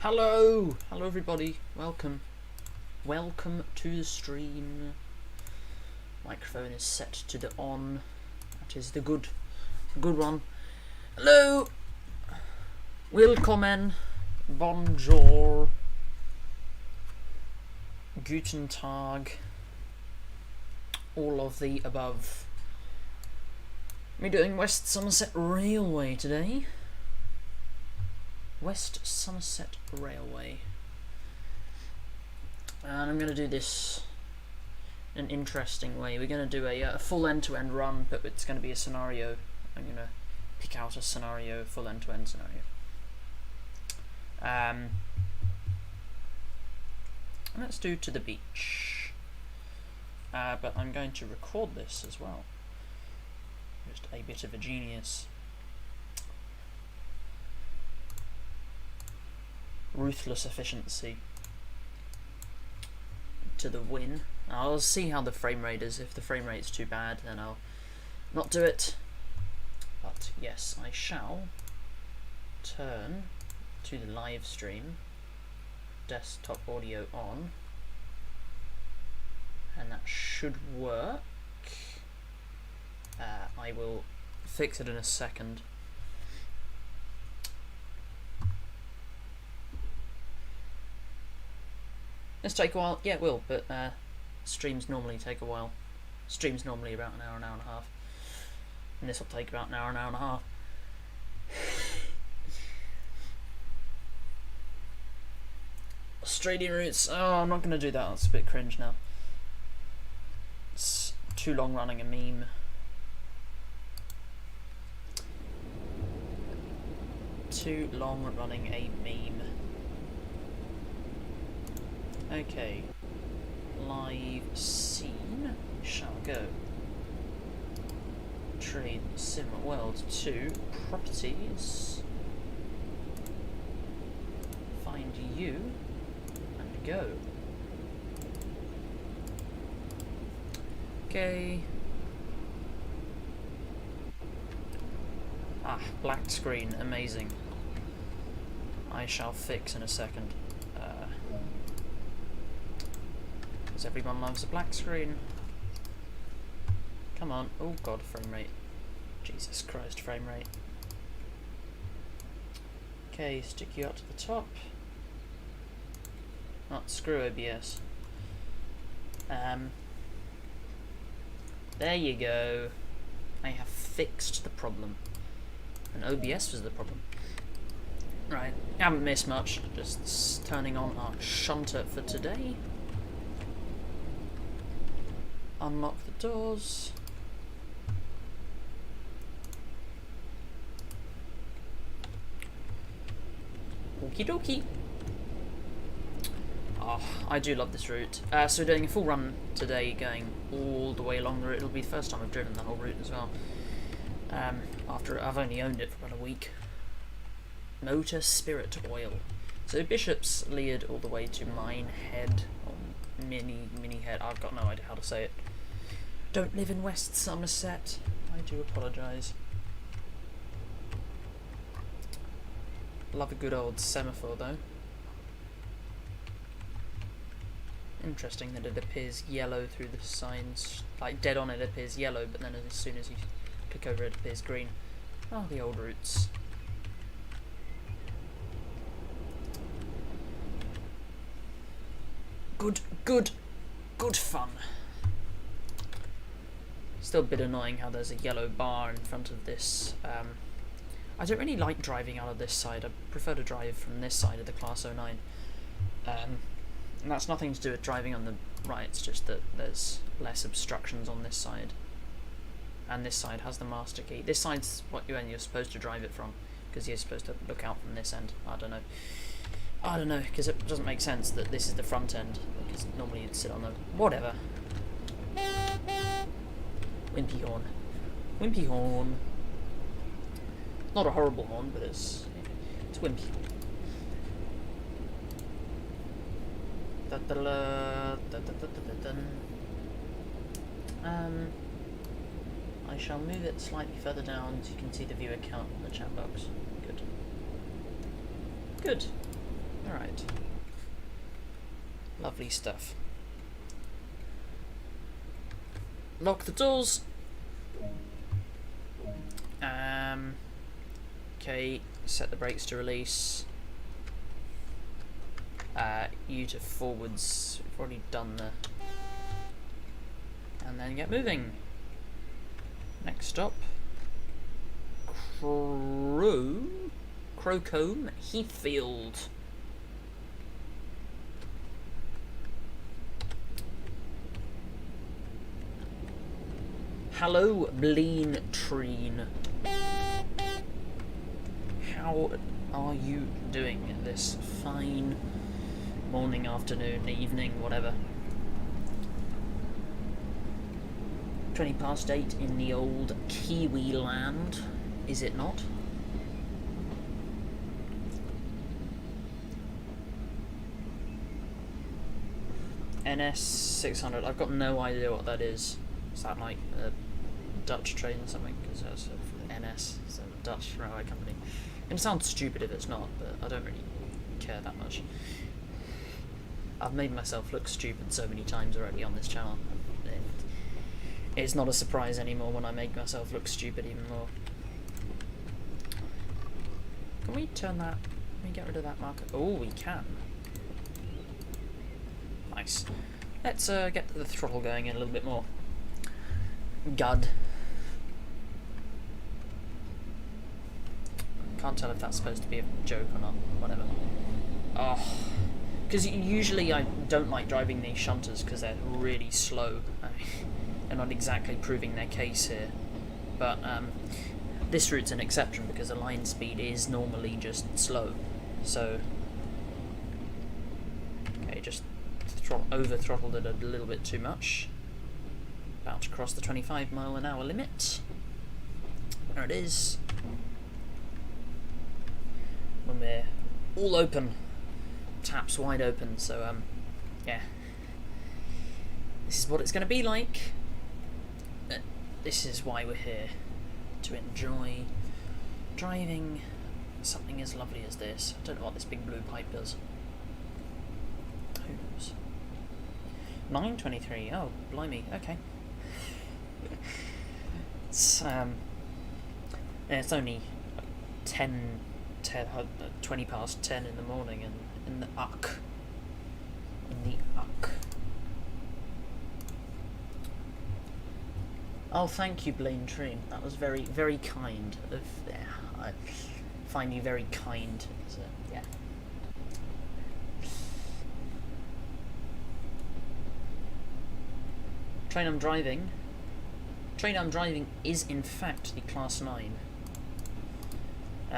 Hello everybody, welcome to the stream. Microphone is set to the on, that is the good one. Hello, willkommen, bonjour, guten Tag, all of the above. We're doing West Somerset Railway today. West Somerset Railway, and I'm going to do this in an interesting way. We're going to do a full end-to-end run, but it's going to be a scenario. I'm going to pick out a scenario, full end-to-end scenario. Let's do to the beach, but I'm going to record this as well. Just a bit of a genius. Ruthless efficiency to the win. I'll see how the frame rate is. If the frame rate's too bad, then I'll not do it. But yes, I shall turn to the live stream, desktop audio on, and that should work. I will fix it in a second. This take a while, yeah it will, but streams normally take a while. Streams normally about an hour and a half. And this will take about an hour and a half. Australian roots, oh I'm not going to do that, that's a bit cringe now. It's too long running a meme. Too long running a meme. Okay, live scene shall go. Trade sim world 2 properties. Find you and go. Okay. Ah, black screen, amazing. I shall fix in a second. Because everyone loves a black screen. Come on. Oh god, frame rate. Jesus Christ, frame rate. Okay, stick you up to the top. Not screw OBS. There you go. I have fixed the problem. And OBS was the problem. Right, haven't missed much. Just turning on our shunter for today. Unlock the doors. Okie dokie. Oh, I do love this route. So we're doing a full run today, going all the way along the route. It'll be the first time I've driven the whole route as well. After I've only owned it for about a week. Motor Spirit Oil. So Bishop's Leard all the way to Minehead. Mini head. I've got no idea how to say it. Don't live in West Somerset. I do apologise. Love a good old semaphore though. Interesting that it appears yellow through the signs. Like dead on it appears yellow, but then as soon as you click over it appears green. Oh, the old routes. Good fun. Still a bit annoying how there's a yellow bar in front of this. I don't really like driving out of this side. I prefer to drive from this side of the Class 09. And that's nothing to do with driving on the right, it's just that there's less obstructions on this side. And this side has the master key. This side's you're supposed to drive it from, because you're supposed to look out from this end. I don't know, because it doesn't make sense that this is the front end, because normally you'd sit on the... Whatever. Wimpy horn. Wimpy horn. Not a horrible horn, but it's wimpy. I shall move it slightly further down so you can see the viewer count in the chat box. Good. Good. Alright. Lovely stuff. Lock the doors. Okay, set the brakes to release. U to forwards. We've already done the... And then get moving. Next stop. Crowcombe Heathfield. Hello, Bleen Treen. How are you doing this fine morning, afternoon, evening, whatever? 8 in the old Kiwi land, is it not? NS 600, I've got no idea what that is. Is that like a Dutch train or something? Because that's NS, it's a Dutch railway company. It sounds stupid if it's not, but I don't really care that much. I've made myself look stupid so many times already on this channel. It's not a surprise anymore when I make myself look stupid even more. Can we turn that? Can we get rid of that marker? Oh, we can. Nice. Let's get the throttle going in a little bit more. God. Can't tell if that's supposed to be a joke or not. Whatever. Oh. Because usually I don't like driving these shunters because they're really slow. They're not exactly proving their case here. But this route's an exception because the line speed is normally just slow. So, okay, just over throttled it a little bit too much. About to cross the 25-mile-an-hour limit. There it is. When we're all open, taps wide open. So yeah, this is what it's going to be like. This is why we're here, to enjoy driving something as lovely as this. I don't know what this big blue pipe does. Who knows? 9:23. Oh, blimey. Okay. It's it's only 20 past 10 in the morning, and in the uck. Oh, thank you, Blaine Treen. That was very, very kind of. Yeah, I find you very kind. So, yeah. Train I'm driving is in fact the Class 9,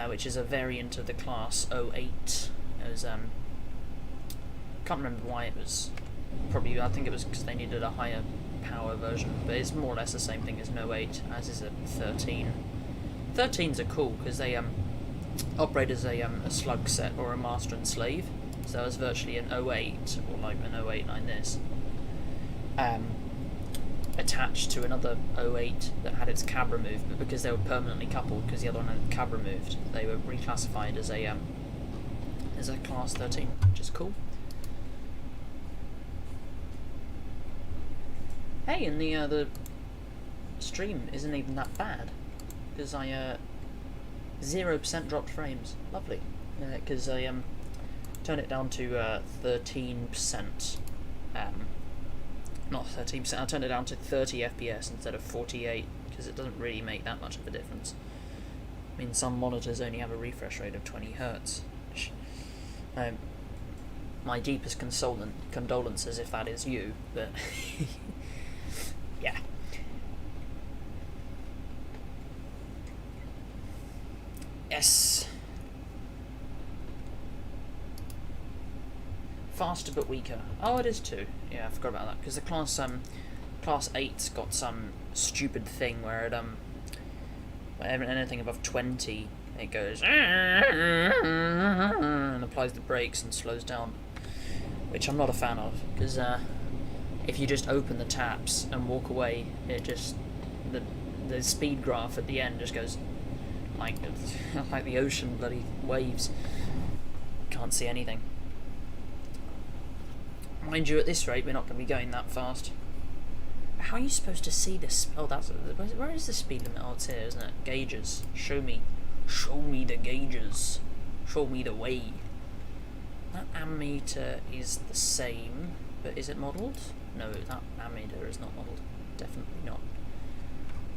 which is a variant of the Class 08. It was can't remember why it was. Probably I think it was because they needed a higher power version, but it's more or less the same thing as an 08, as is a 13. 13s are cool because they operate as a slug set or a master and slave, so it's virtually an 08, or like an 08 like this, attached to another 08 that had its cab removed, but because they were permanently coupled, because the other one had cab removed, they were reclassified as a Class 13, which is cool. Hey, and the stream isn't even that bad, because I 0% dropped frames. Lovely, because I turned it down to 13%. Not 13%. I turned it down to 30 FPS instead of 48, because it doesn't really make that much of a difference. I mean, some monitors only have a refresh rate of 20 Hz. My deepest condolences if that is you, but. Yeah. Yes. Faster but weaker. Oh, it is too. Yeah, I forgot about that because the Class 8's got some stupid thing where it anything above 20 it goes and applies the brakes and slows down, which I'm not a fan of because if you just open the taps and walk away, it just the speed graph at the end just goes like the ocean bloody waves. Can't see anything. Mind you, at this rate, we're not going to be going that fast. How are you supposed to see this? Oh, where is the speed limit? Oh, it's here, isn't it? Gauges. Show me. Show me the gauges. Show me the way. That ammeter is the same, but is it modelled? No, that ammeter is not modelled. Definitely not.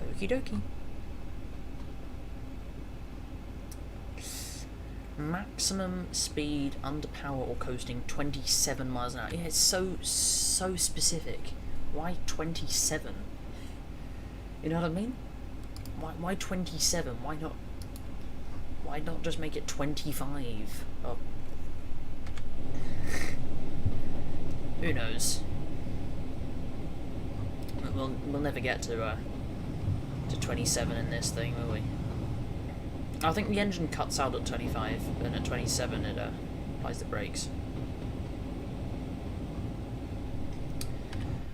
Okie dokie. Maximum speed under power or coasting 27 miles an hour. Yeah, it's so specific. Why 27? You know what I mean? Why 27? Why not just make it 25? Oh. Who knows? We'll never get to 27 in this thing, will we? I think the engine cuts out at 25, and at 27 it applies the brakes.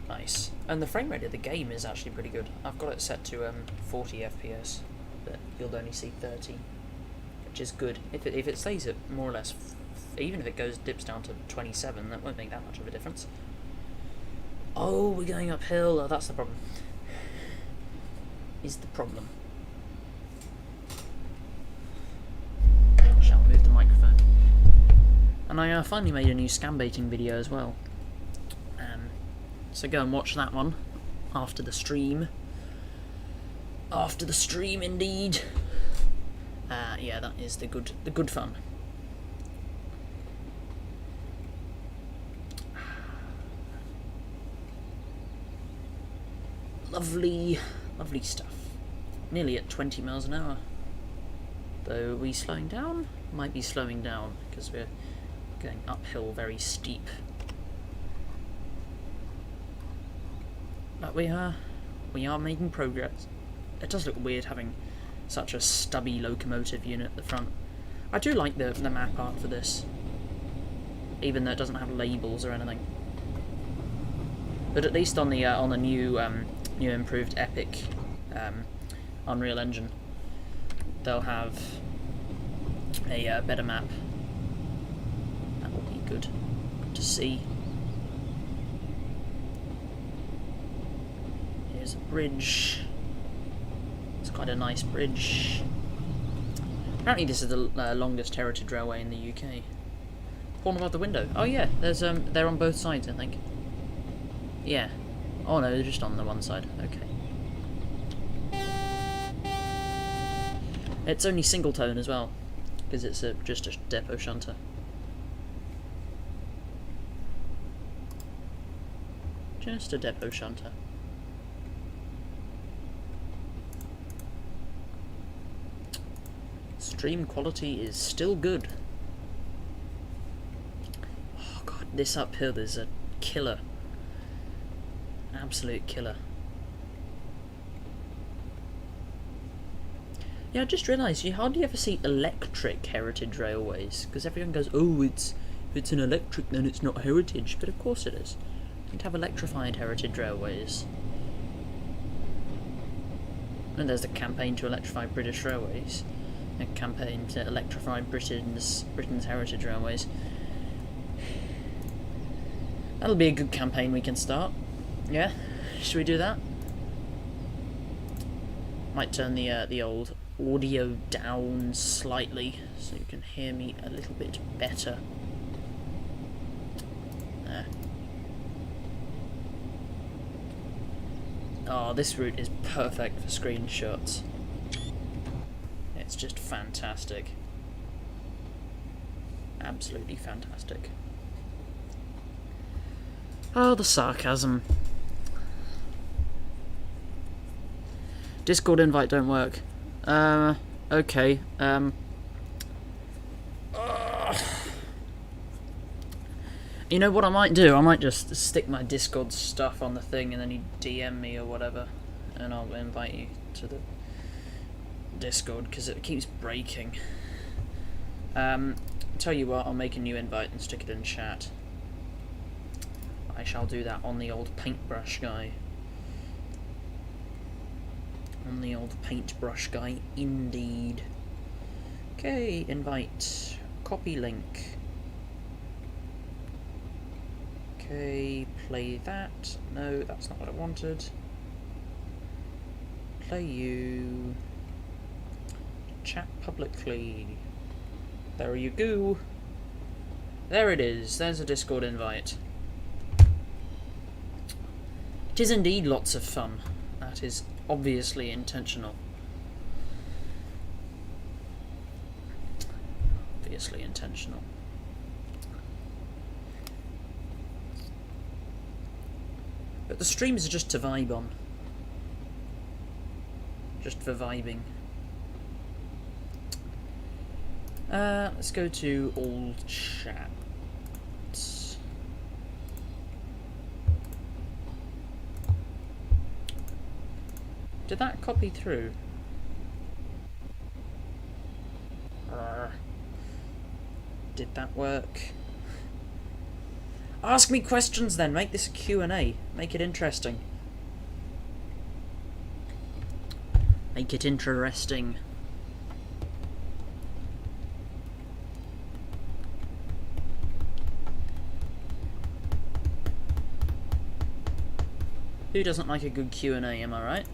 Nice. And the frame rate of the game is actually pretty good. I've got it set to 40 FPS, but you'll only see 30, which is good. If it stays at more or less, even if it dips down to 27, that won't make that much of a difference. Oh, we're going uphill. Oh, that's the problem. Is the problem. Shall move the microphone. And I finally made a new scam baiting video as well. So go and watch that one after the stream. After the stream, indeed. Yeah, that is the good fun. Lovely, lovely stuff. Nearly at 20 miles an hour. Though, are we slowing down? Might be slowing down because we're going uphill very steep. But we are making progress. It does look weird having such a stubby locomotive unit at the front. I do like the map art for this, even though it doesn't have labels or anything. But at least on the new improved Epic Unreal Engine, they'll have a better map. That will be good to see. Here's a bridge. It's quite a nice bridge. Apparently this is the longest heritage railway in the UK. Corner above the window. Oh yeah, there's they're on both sides, I think. Yeah. Oh no, they're just on the one side. Okay. It's only single tone as well, because it's just a depot shunter. Just a depot shunter. Stream quality is still good. Oh god, this uphill is a killer. Absolute killer. Yeah, I just realised you hardly ever see electric heritage railways, because everyone goes, oh, if it's an electric then it's not heritage, but of course it is. You can have electrified heritage railways. And there's the campaign to electrify British railways. A campaign to electrify Britain's heritage railways. That'll be a good campaign we can start. Yeah? Should we do that? Might turn the old audio down slightly so you can hear me a little bit better. There. Oh, this route is perfect for screenshots. It's just fantastic. Absolutely fantastic. Oh, the sarcasm. Discord invite don't work. Okay. You know what I might do? I might just stick my Discord stuff on the thing and then you DM me or whatever, and I'll invite you to the Discord because it keeps breaking. Tell you what, I'll make a new invite and stick it in chat. I shall do that on the old paintbrush guy. On the old paintbrush guy, indeed. Okay, invite. Copy link. Okay, play that. No, that's not what I wanted. Play you. Chat publicly. There you go. There it is. There's a Discord invite. It is indeed lots of fun. That is obviously intentional. Obviously intentional. But the streams are just to vibe on. Just for vibing. Let's go to all chat. Did that copy through? Did that work? Ask me questions then, make this a Q&A. Make it interesting. Make it interesting. Who doesn't like a good Q&A, am I right?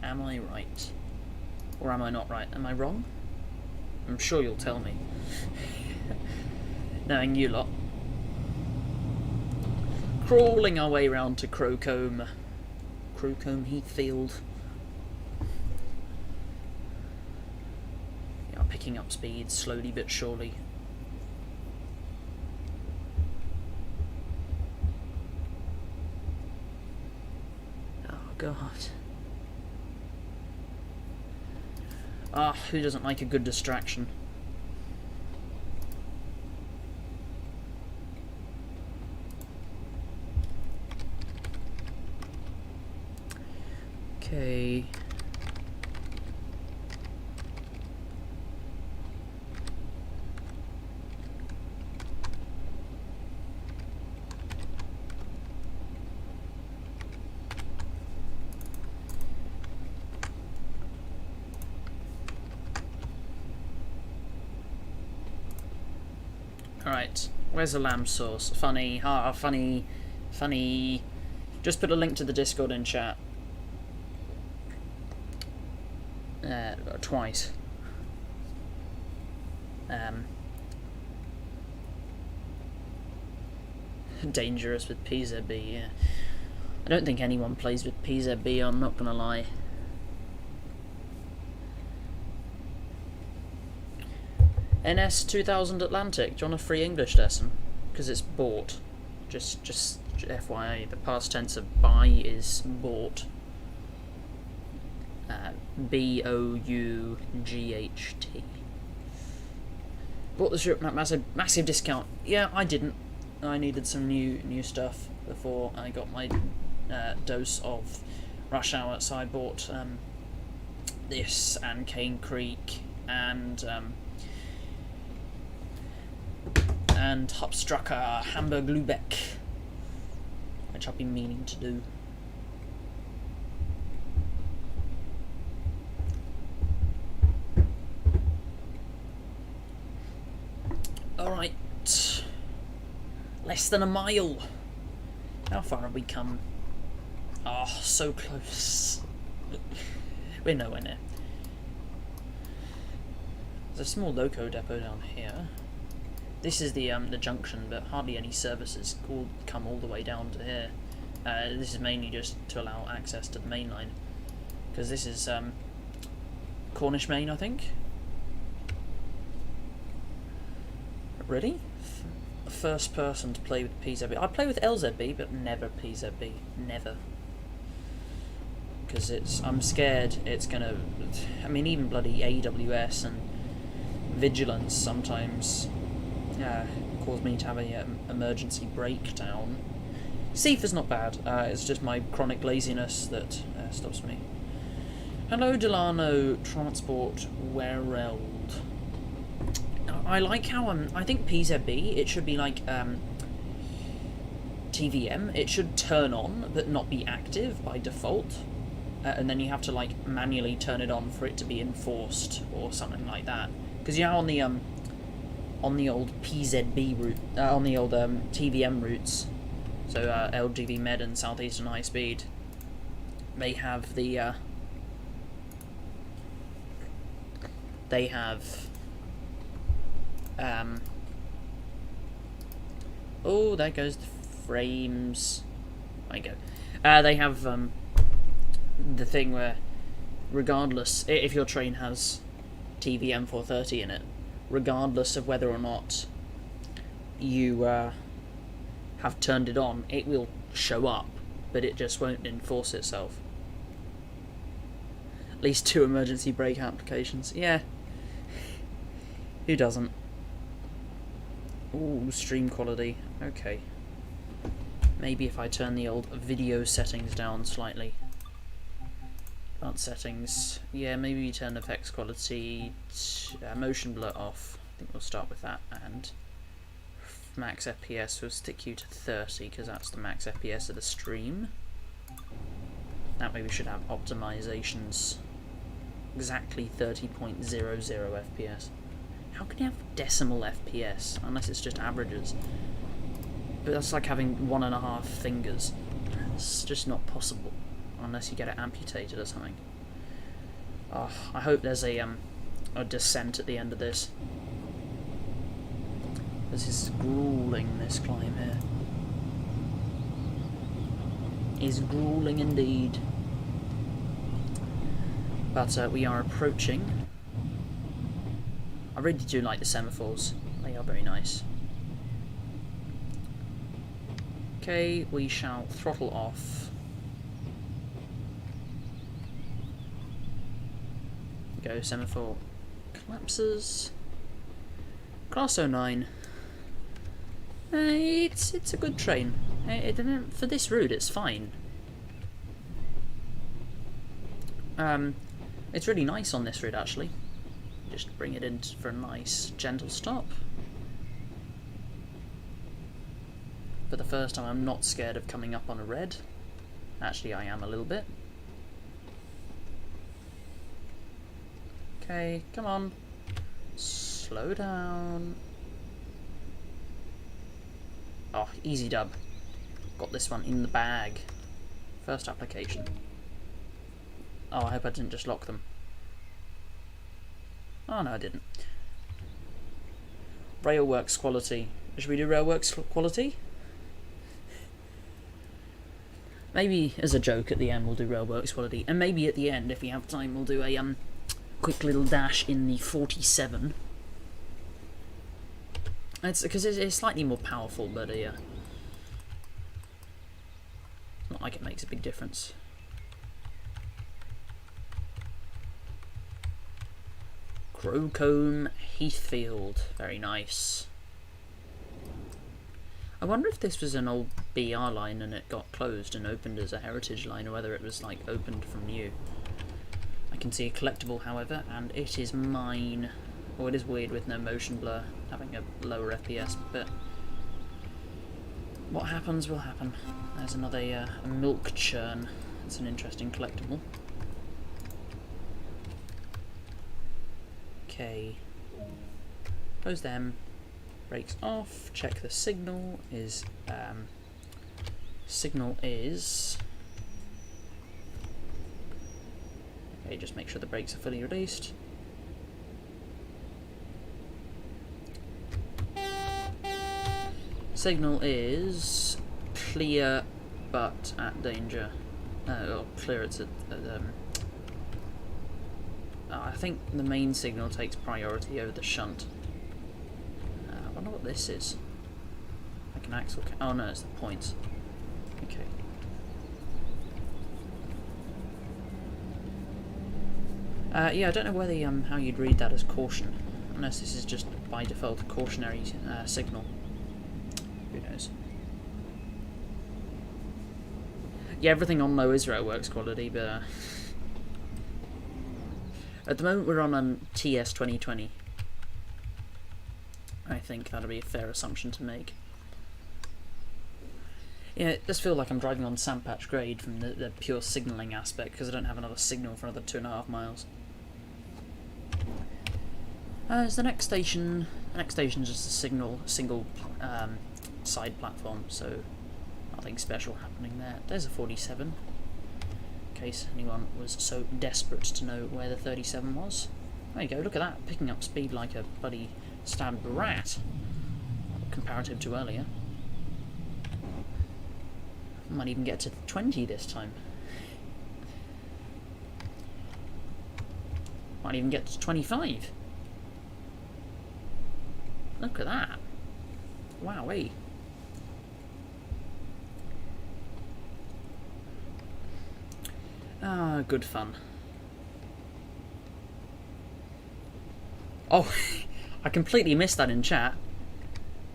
Am I right? Or am I not right? Am I wrong? I'm sure you'll tell me. Knowing you lot. Crawling our way round to Crowcombe Heathfield. Yeah, picking up speed slowly but surely. Oh god. Ah, who doesn't like a good distraction? Okay. Alright, where's the lamb sauce? Funny, funny, funny. Just put a link to the Discord in chat. Twice. Dangerous with PZB, yeah. I don't think anyone plays with PZB, I'm not gonna lie. NS 2000 Atlantic, do you want a free English lesson? Because it's bought. Just FYI, the past tense of buy is bought. B-O-U-G-H-T. Bought the strip at massive discount. Yeah, I didn't. I needed some new stuff before I got my dose of Rush Hour, so I bought this and Cane Creek and Hopstrucker Hamburg Lübeck, which I've been meaning to do. Alright, less than a mile. How far have we come? Oh, so close. We're nowhere near. There's a small loco depot down here. This is the junction, but hardly any services come all the way down to here. This is mainly just to allow access to the main line, because this is Cornish Main, I think. Really? First person to play with PZB. I play with LZB, but never PZB. Never. Because I'm scared it's gonna. I mean, even bloody AWS and Vigilance sometimes cause me to have a emergency breakdown. Ceph's not bad. It's just my chronic laziness that stops me. Hello, Delano Transport Wereld. I like how I think PZB, it should be like TVM. It should turn on but not be active by default, and then you have to like manually turn it on for it to be enforced or something like that. Because you know on the on the old PZB route, on the old TVM routes, so LGV Med and Southeastern High Speed, they have the oh, there goes the frames. There you go. They have the thing where, regardless, if your train has TVM 430 in it, regardless of whether or not you have turned it on, it will show up, but it just won't enforce itself. At least 2 emergency brake applications. Yeah. Who doesn't? Ooh, stream quality. Okay. Maybe if I turn the old video settings down slightly. Advanced settings. Yeah, maybe you turn effects quality, motion blur off. I think we'll start with that. And max FPS, we'll stick you to 30 because that's the max FPS of the stream. That way we should have optimizations exactly 30.00 FPS. How can you have decimal FPS unless it's just averages? But that's like having 1.5 fingers. It's just not possible unless you get it amputated or something. Oh, I hope there's a descent at the end of this. This is grueling, this climb here. Is grueling indeed. But we are approaching. I really do like the semaphores. They are very nice. Okay, we shall throttle off. Go, semaphore collapses. Class 09. It's a good train. For this route, it's fine. It's really nice on this route, actually. Just bring it in for a nice, gentle stop. For the first time, I'm not scared of coming up on a red. Actually, I am a little bit. Okay, come on. Slow down. Oh, easy dub. Got this one in the bag. First application. Oh, I hope I didn't just lock them. Oh, no, I didn't. Railworks quality. Should we do railworks quality? Maybe as a joke at the end we'll do railworks quality, and maybe at the end, if we have time, we'll do a quick little dash in the 47. It's because it's slightly more powerful, but it's not like it makes a big difference. Crowcombe Heathfield, very nice. I wonder if this was an old BR line and it got closed and opened as a heritage line, or whether it was like opened from new. I can see a collectible, however, and it is mine. Oh, it is weird with no motion blur, having a lower FPS, but what happens will happen. There's another a milk churn. It's an interesting collectible. Okay, close them, brakes off, check the signal is, okay, just make sure the brakes are fully released. Signal is clear but at danger, or clear it's at I think the main signal takes priority over the shunt. I wonder what this is. Like an axle. Oh no, it's the points. Okay. Yeah, I don't know whether how you'd read that as caution, unless this is just by default a cautionary signal. Who knows? Yeah, everything on low is railworks quality, but. At the moment we're on TS 2020. I think that'll be a fair assumption to make. Yeah, it does feel like I'm driving on Sandpatch grade from the pure signalling aspect, because I don't have another signal for another 2.5 miles. Is the next station The next station is just a single side platform, so nothing special happening there. There's a 47, in case anyone was so desperate to know where the 37 was. There you go, look at that, picking up speed like a bloody stabbed rat, comparative to earlier. Might even get to 20 this time. Might even get to 25. Look at that. Wowee. Ah, good fun. Oh, I completely missed that in chat.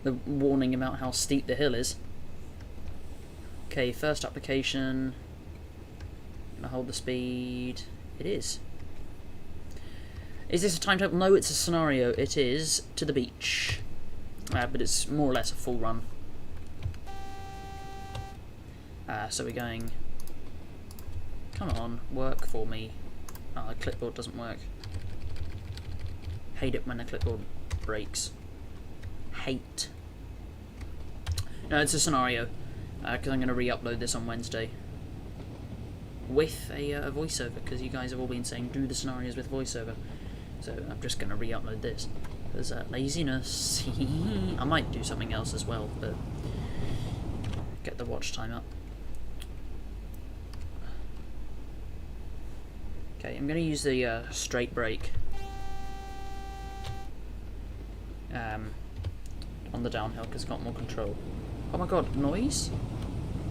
The warning about how steep the hill is. Okay, first application. Gonna hold the speed. It is. Is this a timetable? No, it's a scenario. It is to the beach. But it's more or less a full run. So we're going... Come on, work for me. The clipboard doesn't work. Hate it when the clipboard breaks. Hate. No, it's a scenario. Because I'm going to re-upload this on Wednesday. With a voiceover, because you guys have all been saying do the scenarios with voiceover. So I'm just going to re-upload this. Because laziness. I might do something else as well, but get the watch time up. Okay, I'm going to use the straight brake on the downhill because it's got more control. Oh my god, noise?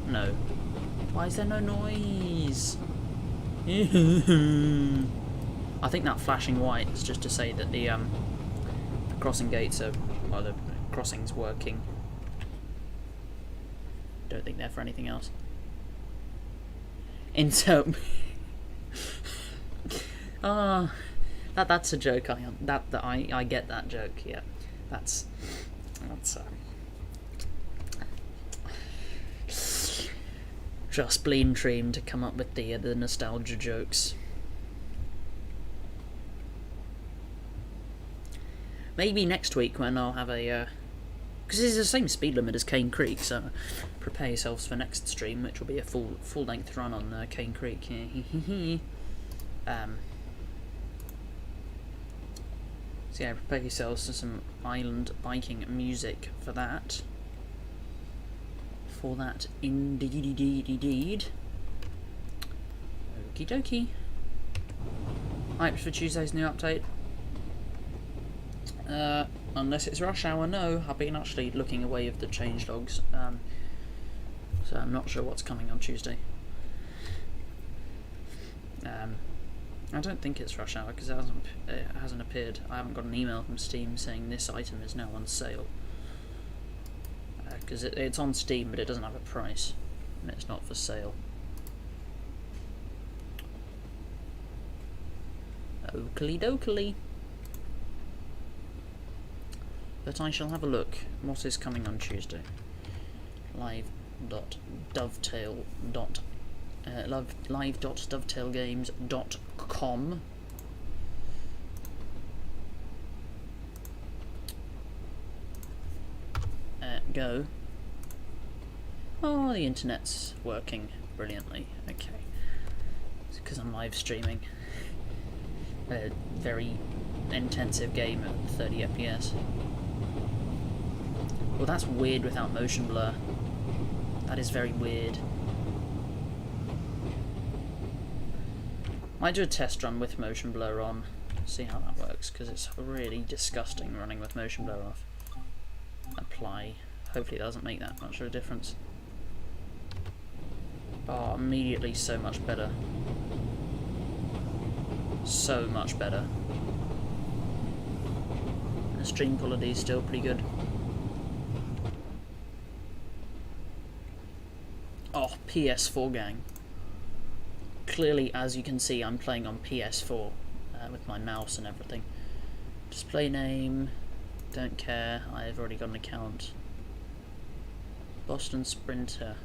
No. Why is there no noise? I think that flashing white is just to say that the crossing gates are, well, the crossing's working. Don't think they're for anything else. Insert. That's a joke. I get that joke. Yeah, that's just Blean Dream to come up with the nostalgia jokes. Maybe next week when I'll have a because it's the same speed limit as Cane Creek, so prepare yourselves for next stream, which will be a full length run on Cane Creek. So yeah, prepare yourselves for some island biking music for that. For that, indeed. Okie dokie. Hyped for Tuesday's new update. Unless it's rush hour, no. I've been actually looking away of the changelogs, so I'm not sure what's coming on Tuesday. I don't think it's rush hour because it hasn't appeared. I haven't got an email from Steam saying this item is now on sale. Because it's on Steam, but it doesn't have a price, and it's not for sale. Oakley dokley. But I shall have a look. What is coming on Tuesday? live.dovetailgames.com. Go. Oh, the internet's working brilliantly. Okay. It's because I'm live streaming a very intensive game at 30 FPS. Well, that's weird without motion blur. That is very weird. Might do a test run with motion blur on, see how that works, because it's really disgusting running with motion blur off. Apply. Hopefully it doesn't make that much of a difference. Oh, immediately so much better. So much better. And the stream quality is still pretty good. Oh, PS4 gang. Clearly, as you can see, I'm playing on PS4 with my mouse and everything. Display name, don't care, I've already got an account. Boston Sprinter.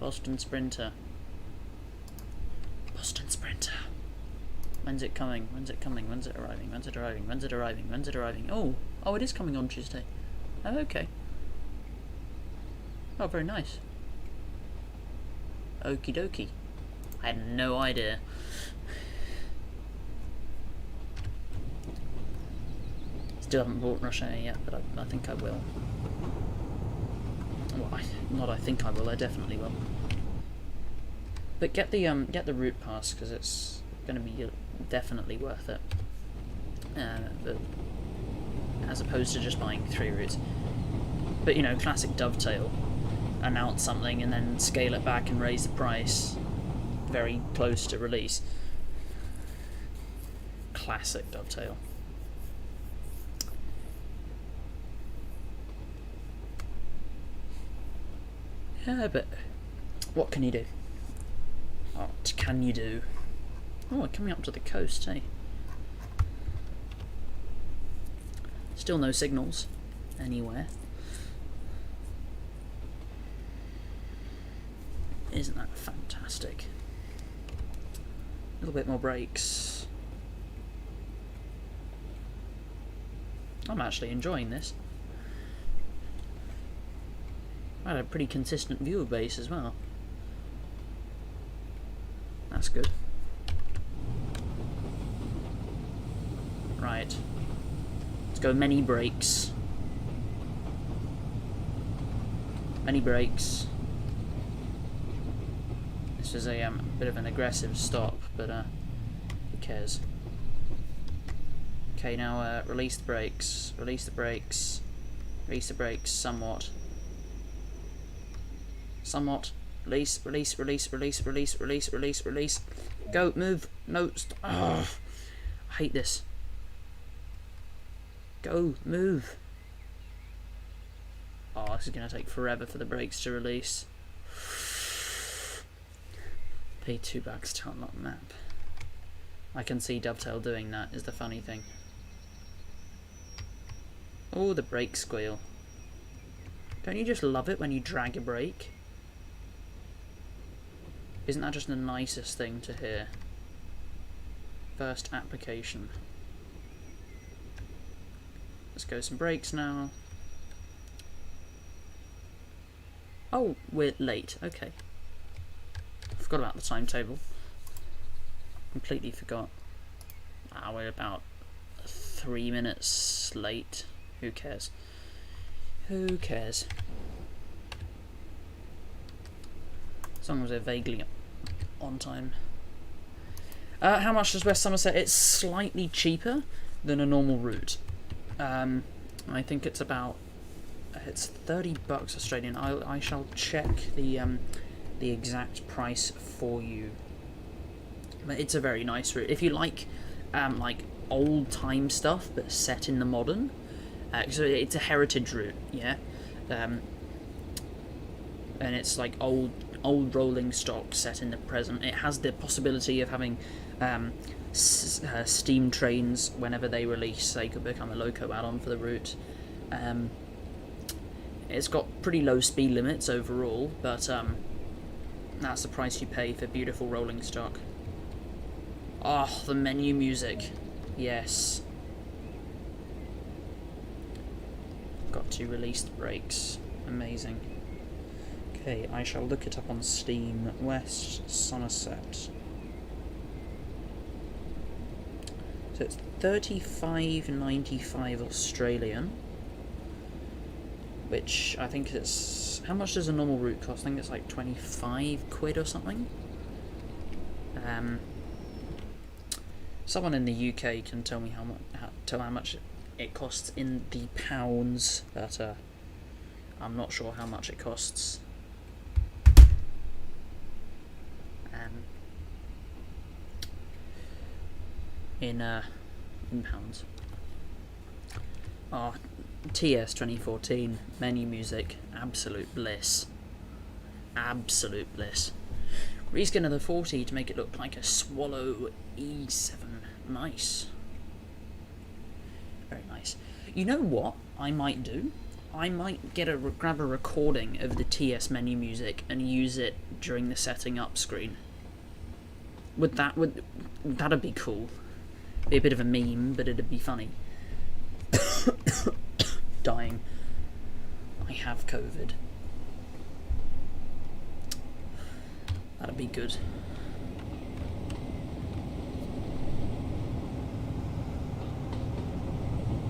Boston Sprinter. Boston Sprinter. When's it coming? When's it coming? When's it arriving? When's it arriving? When's it arriving? When's it arriving? Oh, it is coming on Tuesday. Oh, okay. Oh, very nice. Okie dokie. I had no idea. Still haven't bought Russia yet, but I think I will. Well, not I think I will. I definitely will. But get the route pass, because it's going to be definitely worth it. But as opposed to just buying 3 routes. But you know, classic Dovetail. Announce something and then scale it back and raise the price very close to release. Classic Dovetail. Yeah, but what can you do? What can you do? Oh, coming up to the coast, eh? Still no signals anywhere. Isn't that fantastic? A little bit more brakes. I'm actually enjoying this. I had a pretty consistent viewer base as well. That's good. Right. Let's go many brakes. Many brakes. This is a bit of an aggressive stop, but who cares? Okay, now release the brakes. Release the brakes. Release the brakes somewhat. Somewhat. Release, release, release, release, release, release, release, release. Go, move. No, stop. I hate this. Go, move. Oh, this is going to take forever for the brakes to release. Pay $2 to unlock map. I can see Dovetail doing that, is the funny thing. Oh, the brake squeal. Don't you just love it when you drag a brake? Isn't that just the nicest thing to hear? First application. Let's go some brakes now. Oh, we're late. Okay. Forgot about the timetable. Completely forgot. We're about 3 minutes late. Who cares? Who cares? As long as they're vaguely on time. How much does West Somerset? It's slightly cheaper than a normal route. I think it's about it's $30 Australian. I shall check the exact price for you. But it's a very nice route. If you like old time stuff but set in the modern, so it's a heritage route, yeah. And it's like old rolling stock set in the present. It has the possibility of having steam trains whenever they release. They could become a loco add-on for the route. It's got pretty low speed limits overall, but that's the price you pay for beautiful rolling stock. Oh, the menu music. Yes. Got to release the brakes. Amazing. Okay, I shall look it up on Steam. West Somerset. So it's $35.95 Australian, which I think it's... How much does a normal route cost? I think it's like 25 quid or something. Someone in the UK can tell me how much it costs in the pounds, but I'm not sure how much it costs. In pounds. Oh, TS 2014 menu music, absolute bliss. Absolute bliss. Reskin of the 40 to make it look like a Swallow E7. Nice. Very nice. You know what I might do? I might grab a recording of the TS menu music and use it during the setting up screen. That'd be cool. Be a bit of a meme, but it'd be funny. Dying. I have COVID. That'd be good.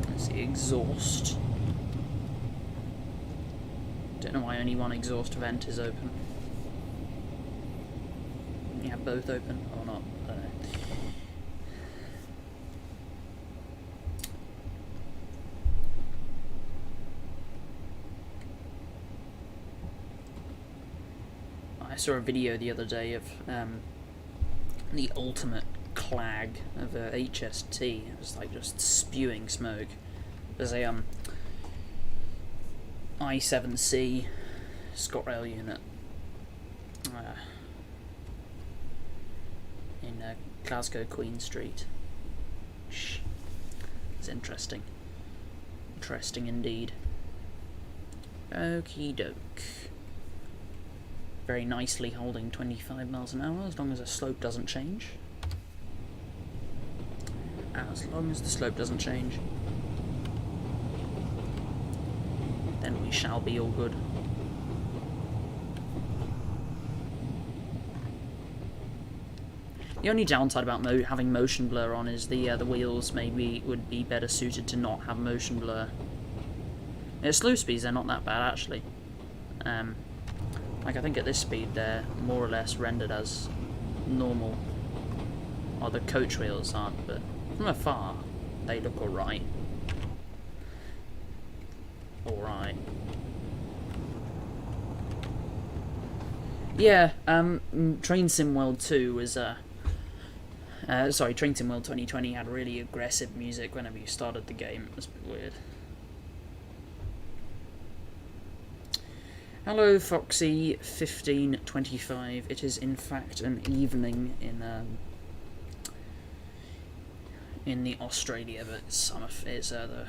Let's see, exhaust. Don't know why only one exhaust vent is open. You have both open or not? I don't know. I saw a video the other day of the ultimate clag of a HGST. It was like just spewing smoke. There's a i7C ScotRail unit in Glasgow Queen Street. It's interesting. Interesting indeed. Okie doke. Very nicely holding 25 miles an hour as long as the slope doesn't change. As long as the slope doesn't change, then we shall be all good. The only downside about having motion blur on is the wheels maybe would be better suited to not have motion blur. At slow speeds they're not that bad actually. Like I think at this speed they're more or less rendered as normal. Or the coach wheels aren't, but from afar they look alright. Alright. Yeah, Train Sim World 2 was sorry, Train Sim World 2020 had really aggressive music whenever you started the game. It was a bit weird. Hello, Foxy1525. It is in fact an evening in the Australia, but it's the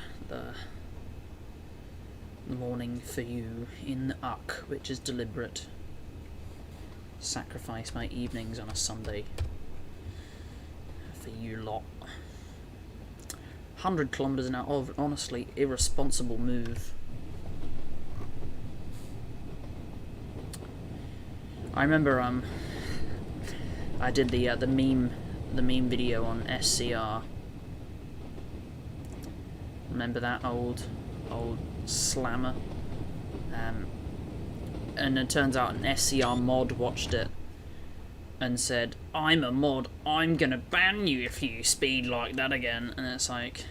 morning for you in the UC, which is deliberate. Sacrifice my evenings on a Sunday for you lot. 100 kilometers an hour, honestly, irresponsible move. I remember I did the meme video on SCR. Remember that old slammer? And it turns out an SCR mod watched it and said, "I'm a mod, I'm gonna ban you if you speed like that again." And it's like,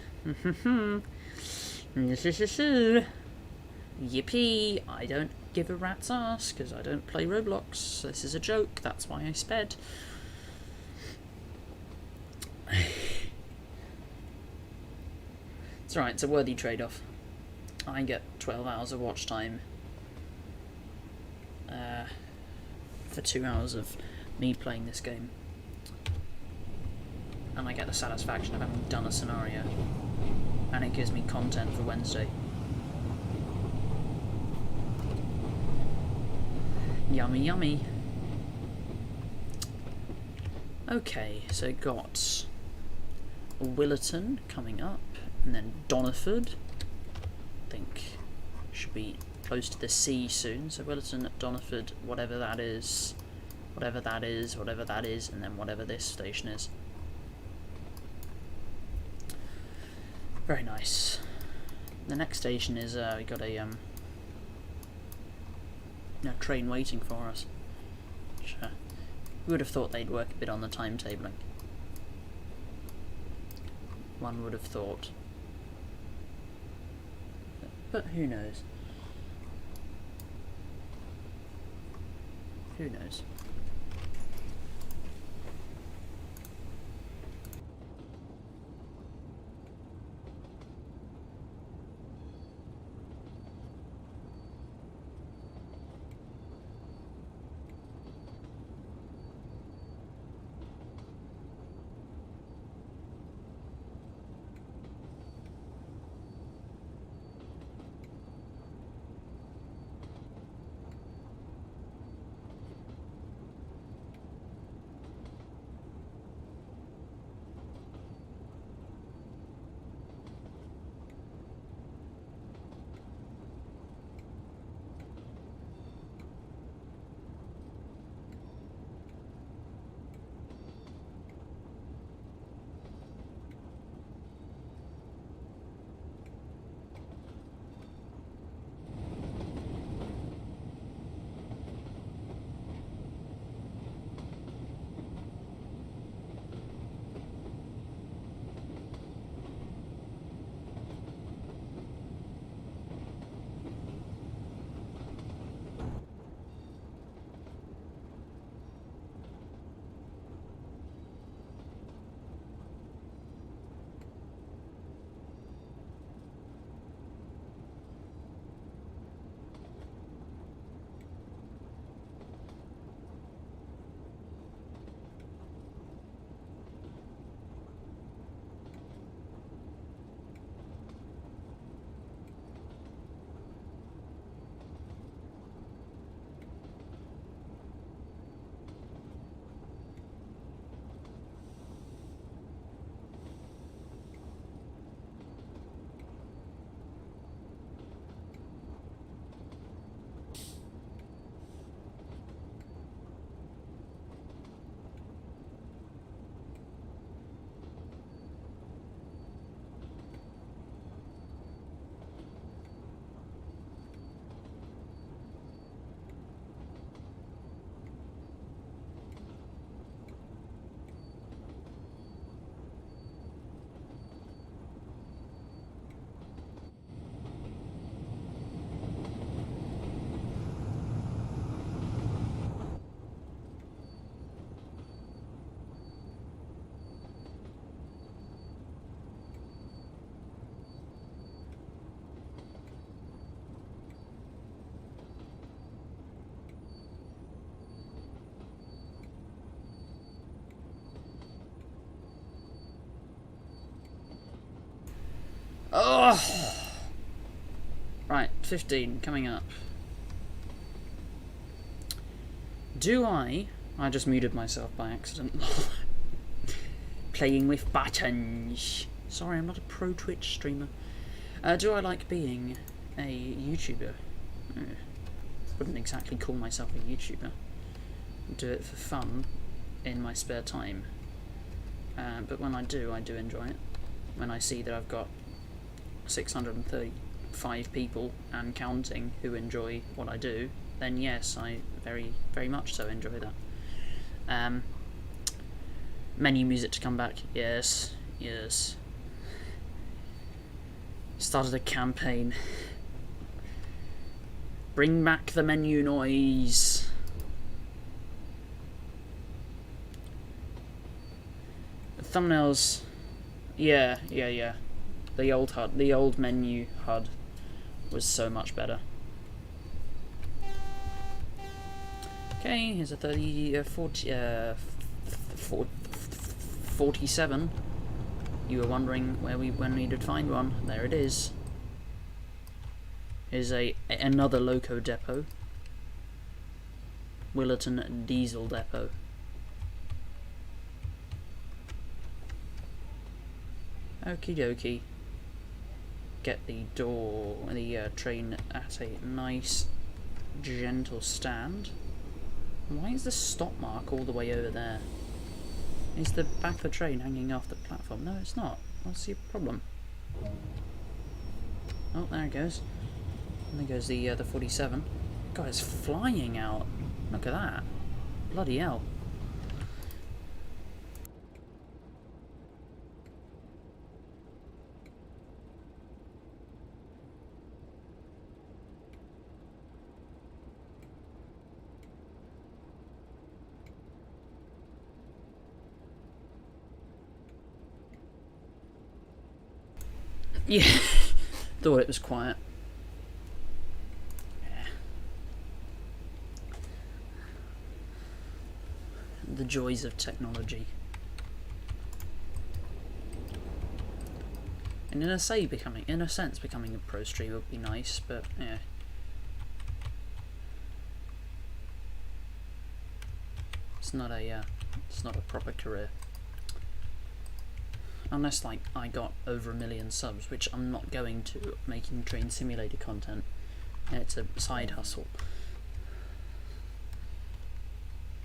yippee, I don't give a rat's ass because I don't play Roblox. This is a joke, that's why I sped. It's alright, it's a worthy trade-off. I get 12 hours of watch time for 2 hours of me playing this game. And I get the satisfaction of having done a scenario. And it gives me content for Wednesday. Yummy, yummy. Okay, so got Willerton coming up, and then Doniford. I think should be close to the sea soon. So Willerton, Doniford, whatever that is, whatever that is, whatever that is, and then whatever this station is. Very nice. The next station is we got a train waiting for us. Which, we would have thought they'd work a bit on the timetabling. One would have thought. But who knows? Who knows? Oh! Right, 15 coming up. Do I just muted myself by accident. Playing with buttons. Sorry, I'm not a pro Twitch streamer. Do I like being a YouTuber? Wouldn't exactly call myself a YouTuber. Do it for fun in my spare time. But when I do enjoy it. When I see that I've got 635 people and counting who enjoy what I do, then yes, I very, very much so enjoy that. Menu music to come back. Yes, yes. Started a campaign. Bring back the menu noise. Thumbnails. Yeah. The old HUD, the old menu HUD was so much better. Okay, here's a 47. You were wondering when we did find one. There it is. Here's another loco depot. Willerton diesel depot. Okie dokie. Get the train at a nice, gentle stand. Why is the stop mark all the way over there? Is the back of the train hanging off the platform? No, it's not. What's the problem? Oh, there it goes. And there goes the 47. God, it's flying out. Look at that. Bloody hell. Yeah, thought it was quiet. Yeah. The joys of technology. And in a sense, becoming a pro streamer would be nice, but yeah. It's not a proper career. Unless, like, I got over 1 million subs, which I'm not going to, making Train Simulator content. It's a side hustle.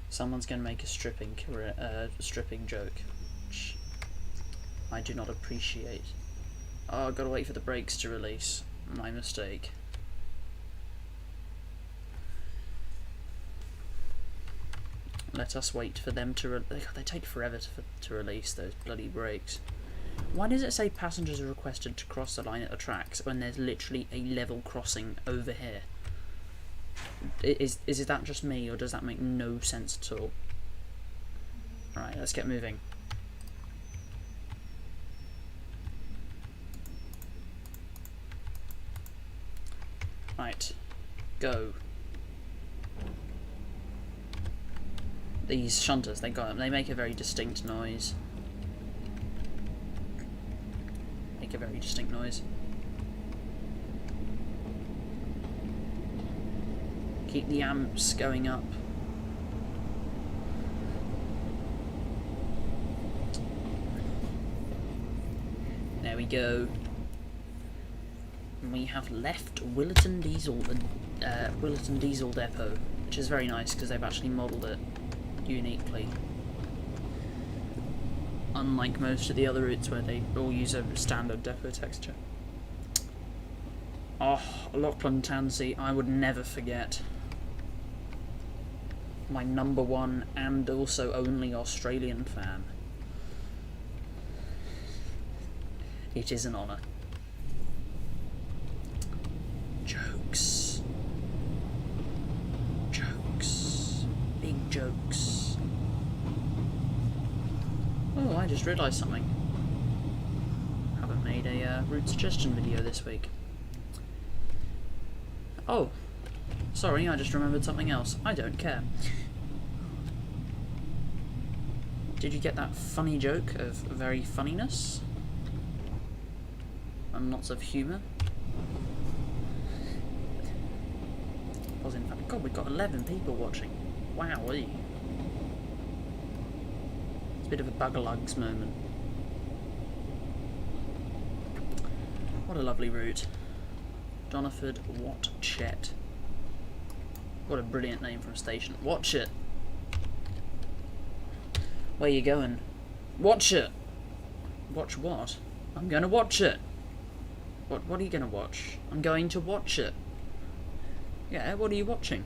Someone's going to make a stripping joke, which I do not appreciate. Oh, I've got to wait for the brakes to release. My mistake. Let us wait for them to they take forever to release those bloody brakes. Why does it say passengers are requested to cross the line at the tracks when there's literally a level crossing over here? Is that just me, or does that make no sense at all? Right, let's get moving. Right, go. These shunters, they make a very distinct noise. Make a very distinct noise. Keep the amps going up. There we go. And we have left Willerton Diesel Depot, which is very nice because they've actually modelled it uniquely, unlike most of the other routes where they all use a standard depot texture. Oh, Lachlan Tansey, I would never forget. My #1 and also only Australian fan. It is an honour. Jokes. Jokes. Big jokes. Oh, I just realised something. Haven't made a route suggestion video this week. Oh, sorry, I just remembered something else. I don't care. Did you get that funny joke of very funniness? and lots of humour. Was in fact, God, we've got 11 people watching. Wowee. It's a bit of a bug-a-lugs moment. What a lovely route. Doniford Watchet. What a brilliant name for a station. Watch it. Where you going? Watch it. Watch what? I'm going to watch it. What are you going to watch? I'm going to watch it. Yeah, what are you watching?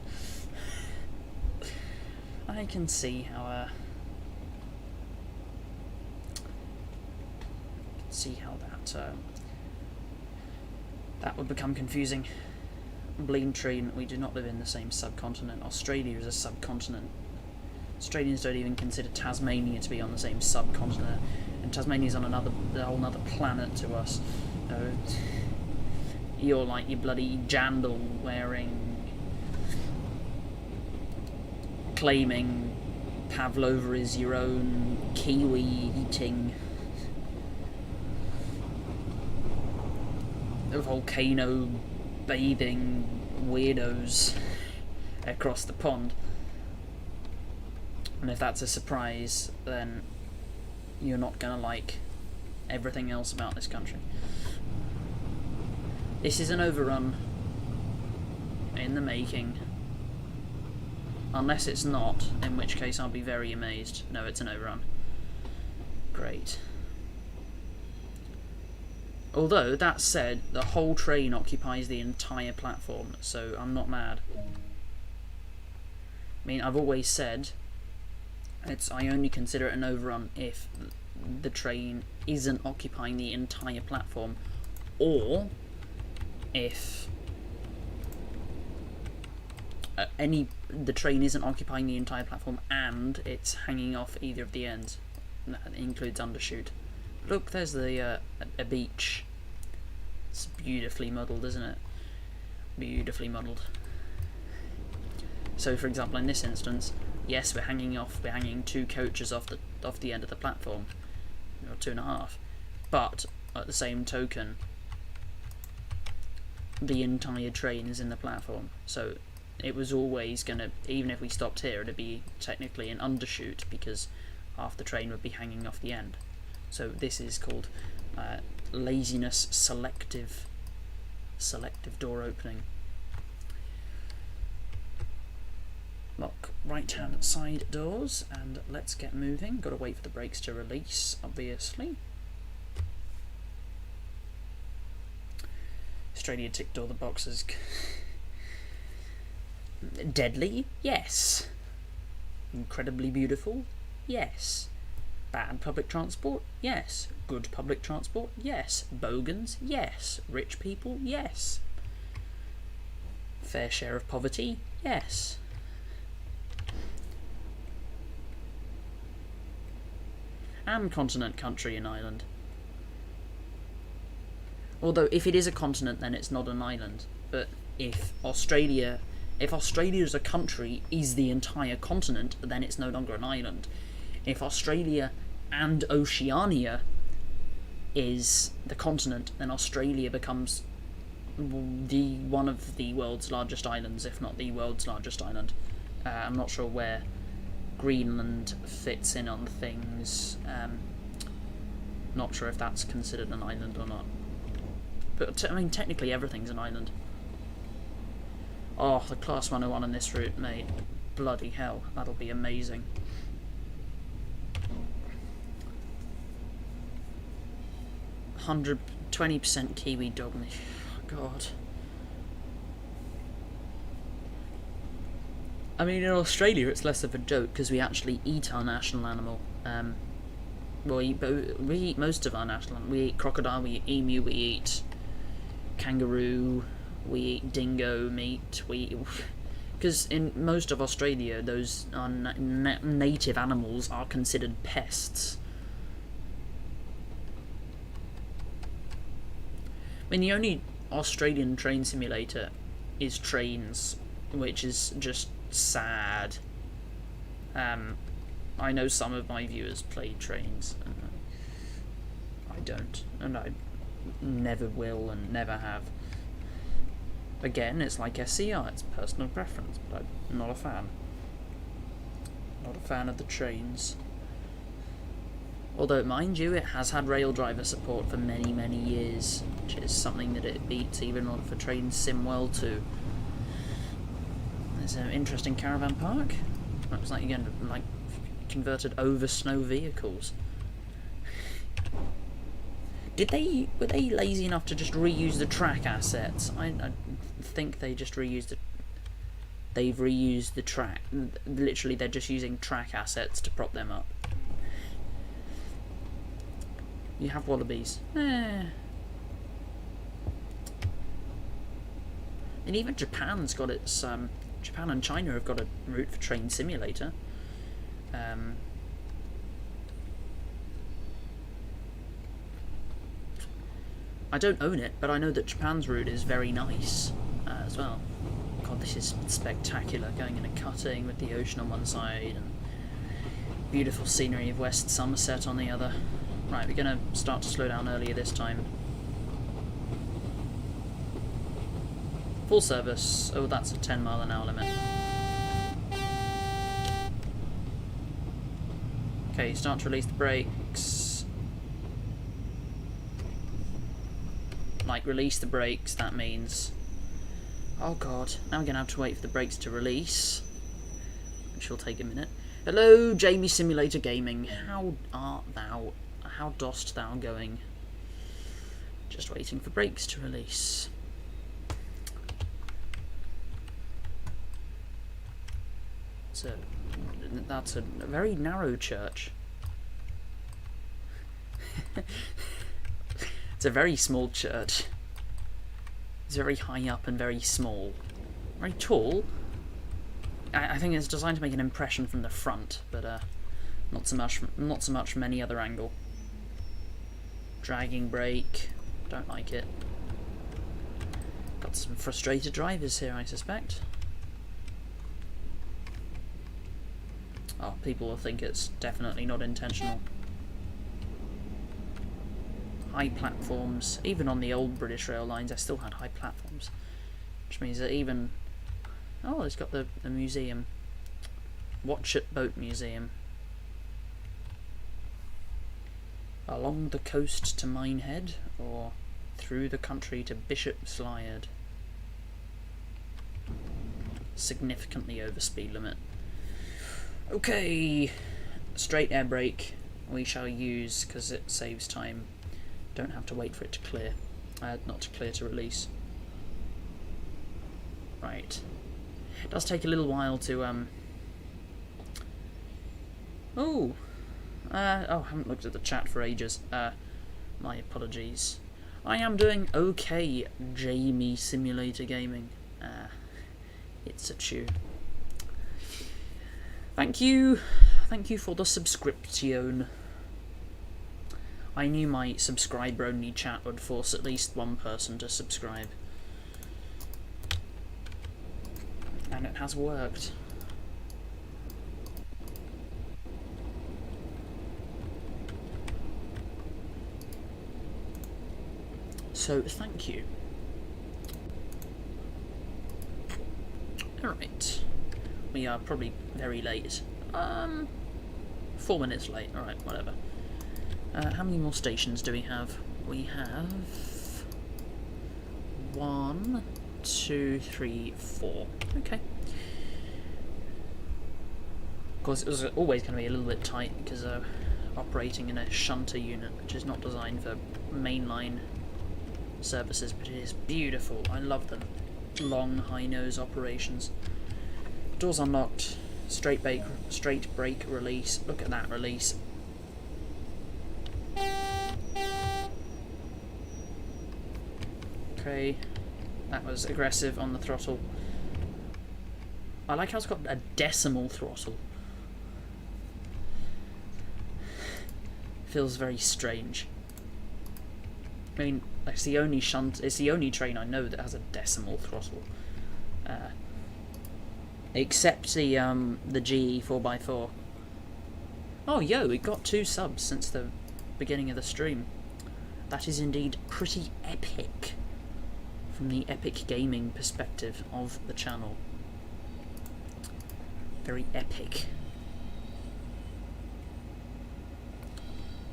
I can see how that would become confusing. Bleem train, we do not live in the same subcontinent. Australia is a subcontinent. Australians don't even consider Tasmania to be on the same subcontinent, and Tasmania's on a whole other planet to us. You're like your bloody jandal wearing, claiming Pavlova is your own kiwi eating volcano bathing weirdos across the pond. And if that's a surprise, then you're not gonna like everything else about this country. This is an overrun in the making. Unless it's not, in which case I'll be very amazed. No, it's an overrun. Great. Although, that said, the whole train occupies the entire platform, so I'm not mad. I mean, I've always said I only consider it an overrun if the train isn't occupying the entire platform, or if the train isn't occupying the entire platform and it's hanging off either of the ends. That includes undershoot. Look, there's a beach. It's beautifully modelled, isn't it? Beautifully modelled. So, for example, in this instance, yes, we're hanging 2 coaches off the end of the platform, or 2.5. But at the same token, the entire train is in the platform. So it was always gonna, even if we stopped here, it'd be technically an undershoot because half the train would be hanging off the end. So this is called laziness selective door opening. Lock right hand side doors, and let's get moving. Got to wait for the brakes to release, obviously. Australia ticked all the boxes. Deadly? Yes. Incredibly beautiful? Yes. Bad public transport? Yes. Good public transport? Yes. Bogans? Yes. Rich people? Yes. Fair share of poverty? Yes. And continent, country and island. Although if it is a continent, then it's not an island. But if Australia as a country is the entire continent, then it's no longer an island. If Australia and Oceania is the continent, then Australia becomes one of the world's largest islands, if not the world's largest island. I'm not sure where Greenland fits in on things. Not sure if that's considered an island or not. But I mean, technically everything's an island. Oh, the Class 101 on this route, mate. Bloody hell, that'll be amazing. $120% Kiwi dog meat. God. I mean, in Australia it's less of a joke because we actually eat our national animal. We eat most of our national animal. We eat crocodile, we eat emu, we eat kangaroo, we eat dingo meat. Because in most of Australia, those native animals are considered pests. I mean, the only Australian train simulator is Trains, which is just sad. I know some of my viewers play Trains, and I don't, and I never will and never have. Again, it's like SCR, it's personal preference, but I'm not a fan. Not a fan of the trains. Although, mind you, it has had rail driver support for many, many years, which is something that it beats even on for trains sim well too. There's an interesting caravan park. Looks like you're going to like converted over snow vehicles. Were they lazy enough to just reuse the track assets? I think they just reused it. They've reused the track. Literally, they're just using track assets to prop them up. You have wallabies. And even Japan's got its. Japan and China have got a route for Train Simulator. I don't own it, but I know that Japan's route is very nice as well. God, this is spectacular, going in a cutting with the ocean on one side and beautiful scenery of West Somerset on the other. Right, we're going to start to slow down earlier this time. Full service. Oh, that's a 10-mile-an-hour limit. Okay, start to release the brakes. Like, release the brakes, that means... Oh god, now we're going to have to wait for the brakes to release. Which will take a minute. Hello, Jamie Simulator Gaming. How art thou? How dost thou going? Just waiting for brakes to release. So, that's a very narrow church. It's a very small church. It's very high up and very small. Very tall. I think it's designed to make an impression from the front, but not so much from any other angle. Dragging brake. Don't like it. Got some frustrated drivers here, I suspect. Oh, people will think it's definitely not intentional. High platforms. Even on the old British rail lines, I still had high platforms. Which means that even... Oh, it's got the museum. Watchet Boat Museum. Along the coast to Minehead, or through the country to Bishop's Lyard. Significantly over speed limit. Okay, straight air brake we shall use because it saves time. Don't have to wait for it to clear. Not to clear, to release. Right. It does take a little while to Oh, I haven't looked at the chat for ages. My apologies. I am doing okay, Jamie Simulator Gaming. It's a chew. Thank you for the subscription. I knew my subscriber-only chat would force at least one person to subscribe. And it has worked. So, thank you. Alright. We are probably very late. 4 minutes late. Alright, whatever. How many more stations do we have? We have 1, 2, 3, 4. Okay. Of course, it was always going to be a little bit tight because operating in a shunter unit, which is not designed for mainline services, but it is beautiful. I love them. Long high nose operations. Doors unlocked. Straight brake release. Look at that release. Okay, that was aggressive on the throttle. I like how it's got a decimal throttle. Feels very strange. I mean, it's the only train I know that has a decimal throttle. Except the GE 4x4. Oh, yo, we got 2 subs since the beginning of the stream. That is indeed pretty epic from the epic gaming perspective of the channel. Very epic.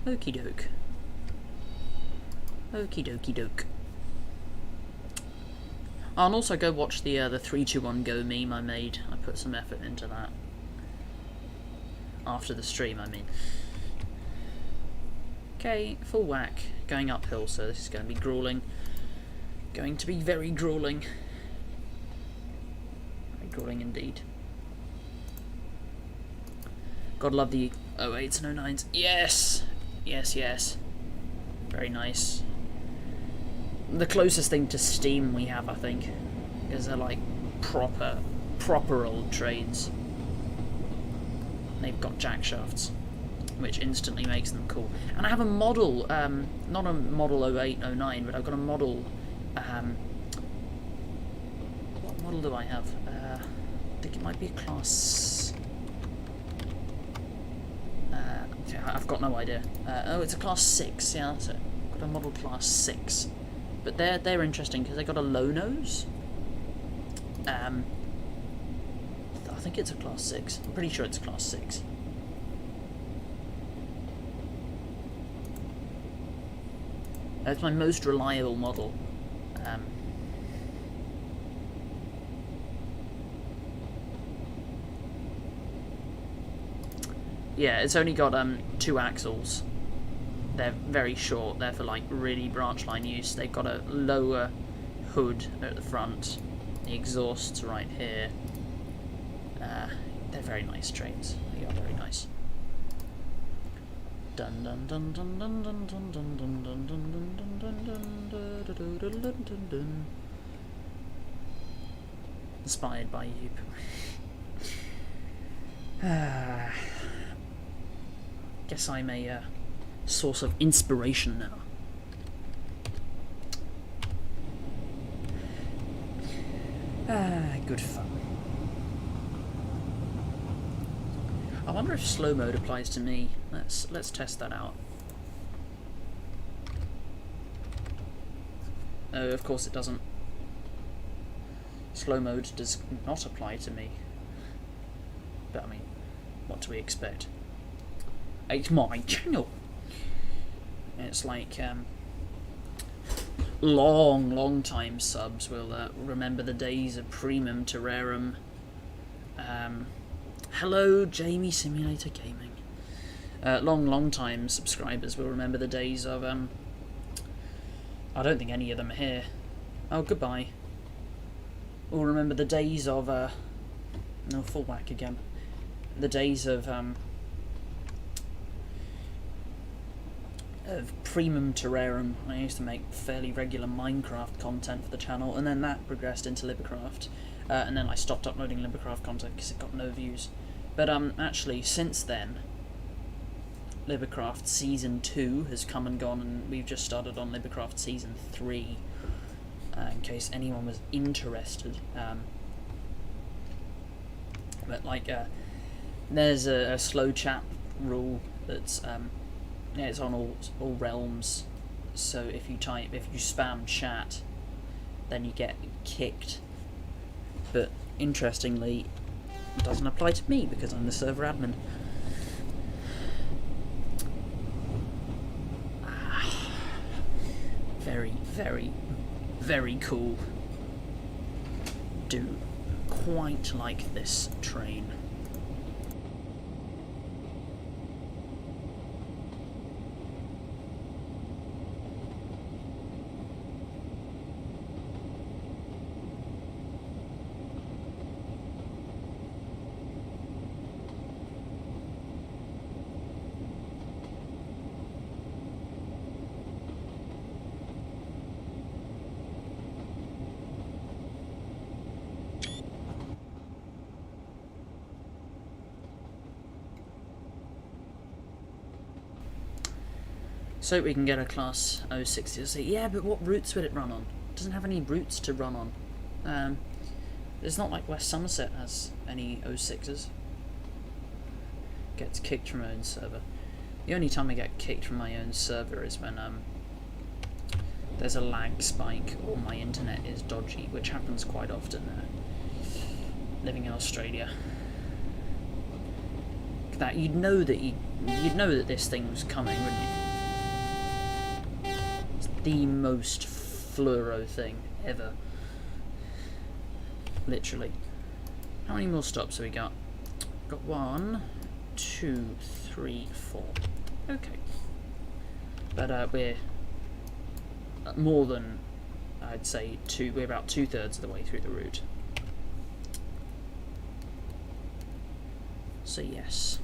Okie doke. Okie dokie doke. I'll also go watch the 321 Go meme I made. I put some effort into that. After the stream, I mean. Okay, full whack. Going uphill, so this is going to be grueling. Going to be very grueling. Very grueling indeed. God love the 08s and 09s. Yes! Yes, yes. Very nice. The closest thing to Steam we have, I think, is they're like proper old trains. They've got jack shafts, which instantly makes them cool. And I have a model, not a model 08, 09, but I've got a model, what model do I have? I think it might be a class, I've got no idea. Oh, it's a class 6, yeah, that's it. I've got a model class 6. But they're interesting because they've got a low nose. I think it's a class 6. I'm pretty sure it's a class 6. That's my most reliable model. Yeah, it's only got 2 axles. They're very short. They're for like really branch line use. They've got a lower hood at the front. The exhaust's right here. They're very nice trains. They are very nice. Dun dun dun dun dun dun dun dun dun dun dun dun dun dun dun dun. Inspired by you. Guess I'm a source of inspiration now. Good fun. I wonder if slow mode applies to me. Let's test that out. Oh, of course it doesn't. Slow mode does not apply to me. But I mean, what do we expect? It's my channel. It's like long time subs will remember the days of Primum Terrarum. Hello, Jamie Simulator Gaming. Long time subscribers will remember the days of I don't think any of them are here. Oh, goodbye. Will remember the days of no, full whack again. The days of Primum Terrarum. I used to make fairly regular Minecraft content for the channel, and then that progressed into Libcraft, and then I stopped uploading Libcraft content because it got no views. But actually, since then, Libcraft Season 2 has come and gone, and we've just started on Libcraft Season 3, in case anyone was interested. But like, there's a slow chat rule that's yeah, it's on all realms. So if you spam chat, then you get kicked. But interestingly, it doesn't apply to me because I'm the server admin. Very cool. Do quite like this train. So we can get a class 060. You'll say, yeah, but what routes would it run on? It doesn't have any routes to run on. It's not like West Somerset has any 06s. Gets kicked from my own server. The only time I get kicked from my own server is when there's a lag spike or my internet is dodgy, which happens quite often living in Australia. That you'd know that this thing was coming, wouldn't you? It's the most fluoro thing ever. Literally. How many more stops have we got? Got 1, 2, 3, 4. Okay. But we're more than, I'd say, we're about 2/3 of the way through the route. So yes.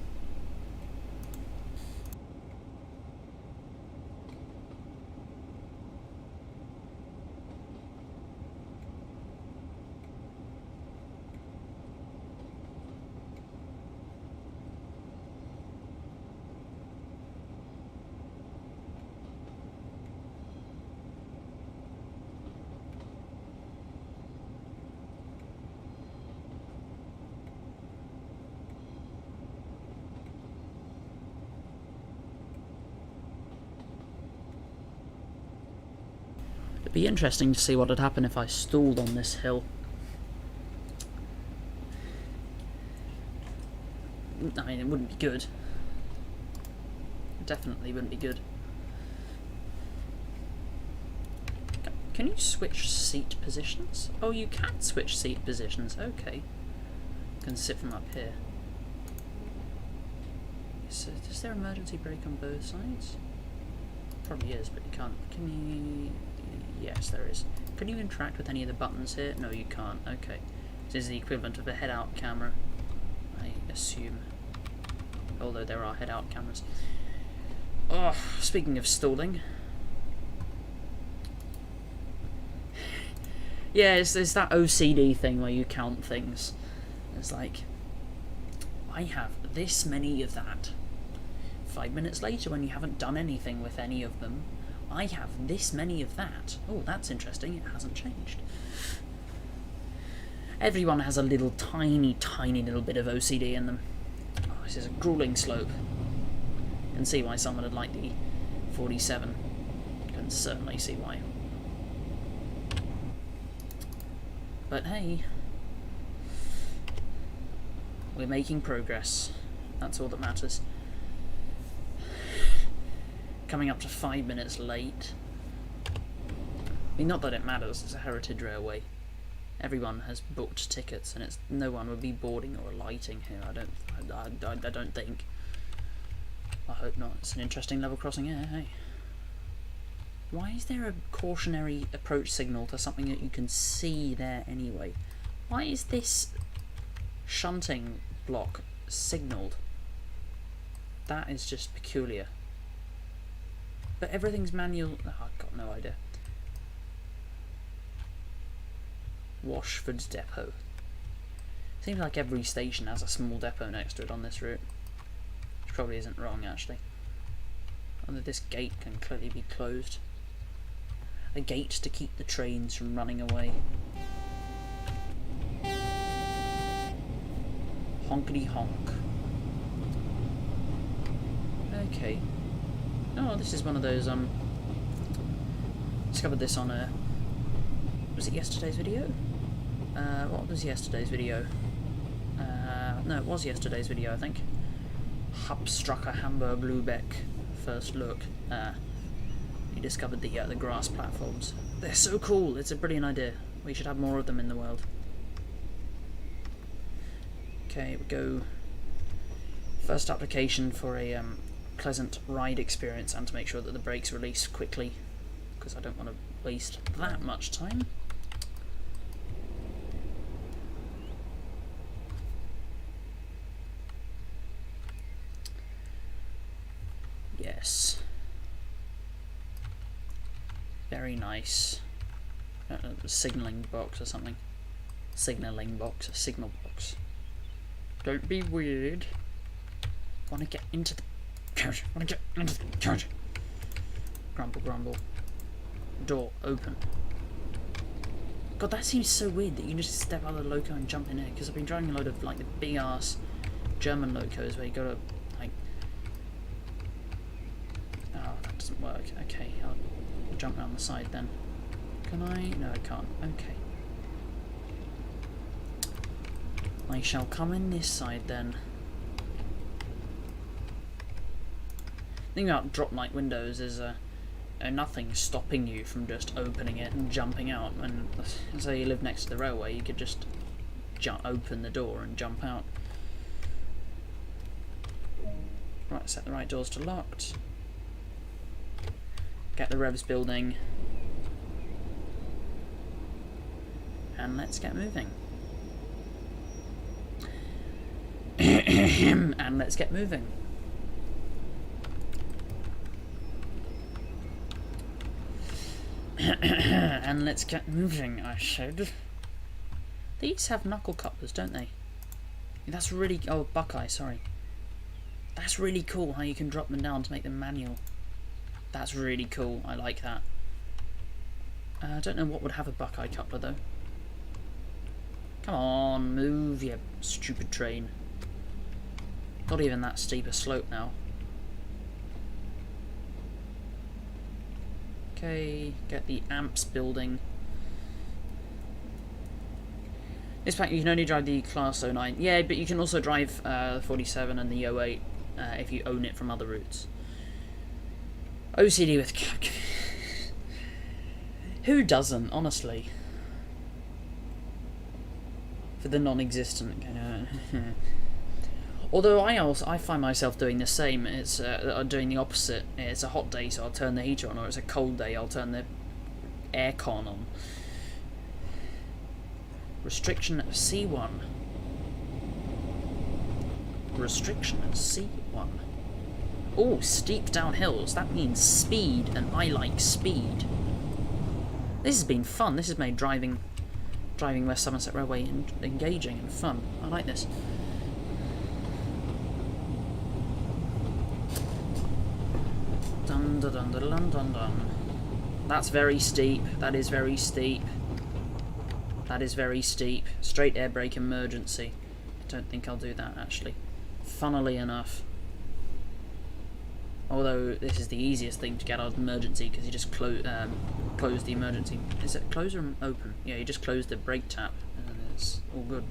It'd be interesting to see what would happen if I stalled on this hill. I mean, it wouldn't be good. It definitely wouldn't be good. Can you switch seat positions? Oh, you can switch seat positions. Okay. You can sit from up here. So, is there emergency brake on both sides? Probably is, but you can't. Can you? Yes, there is. Can you interact with any of the buttons here? No, you can't. Okay. This is the equivalent of a head-out camera, I assume. Although there are head-out cameras. Oh, speaking of stalling. Yeah, it's that OCD thing where you count things. It's like, I have this many of that. 5 minutes later, when you haven't done anything with any of them, I have this many of that. Oh, that's interesting. It hasn't changed. Everyone has a little tiny little bit of OCD in them. Oh, this is a grueling slope. You can see why someone would like the 47. You can certainly see why. But hey, we're making progress. That's all that matters. Coming up to 5 minutes late. I mean, not that it matters, it's a heritage railway. Everyone has booked tickets and no one would be boarding or alighting here, I don't think. I hope not. It's an interesting level crossing here, hey. Why is there a cautionary approach signal to something that you can see there anyway? Why is this shunting block signalled? That is just peculiar. But everything's manual. Oh, I've got no idea. Washford's depot. Seems like every station has a small depot next to it on this route. Which probably isn't wrong, actually. Although this gate can clearly be closed. A gate to keep the trains from running away. Honkety honk. Okay. Oh, this is one of those, discovered this on was it yesterday's video? What was yesterday's video? No, it was yesterday's video, I think. Hubstrucker Hamburg Lübeck, first look. You discovered the grass platforms. They're so cool, it's a brilliant idea. We should have more of them in the world. Okay, we go. First application for a pleasant ride experience and to make sure that the brakes release quickly, because I don't want to waste that much time. Yes. Very nice. I don't know, a signalling box or something. Signalling box, a signal box. Don't be weird. Want to get into the carriage. Want to get into the carriage. Grumble, grumble. Door open. God, that seems so weird that you can just step out of the loco and jump in here. Because I've been driving a load of like the big ass German locos where you gotta like. Oh, that doesn't work. Okay, I'll jump around the side then. Can I? No, I can't. Okay. I shall come in this side then. The thing about drop light windows is nothing stopping you from just opening it and jumping out. And say you live next to the railway, you could just open the door and jump out. Right, set the right doors to locked. Get the revs building. And let's get moving. And let's get moving. And let's get moving, I said. These have knuckle couplers, don't they? That's really... Oh, Buckeye, sorry. That's really cool how you can drop them down to make them manual. That's really cool, I like that. I don't know what would have a Buckeye coupler, though. Come on, move, you stupid train. Not even that steep a slope now. Okay, get the amps building. This fact, you can only drive the Class 09. Yeah, but you can also drive the 47 and the 08 if you own it from other routes. OCD with... Who doesn't, honestly? For the non-existent kind of... Although I find myself doing the same. It's doing the opposite. It's a hot day, so I'll turn the heater on, or it's a cold day, I'll turn the aircon on. Restriction C1. Restriction C1. Oh, steep downhills. That means speed, and I like speed. This has been fun. This has made driving West Somerset Railway engaging and fun. I like this. Dun dun dun dun dun dun. That's very steep. That is very steep. That is very steep. Straight air brake emergency. I don't think I'll do that actually. Funnily enough. Although this is the easiest thing to get out of emergency because you just close the emergency. Is it close or open? Yeah, you just close the brake tap and it's all good.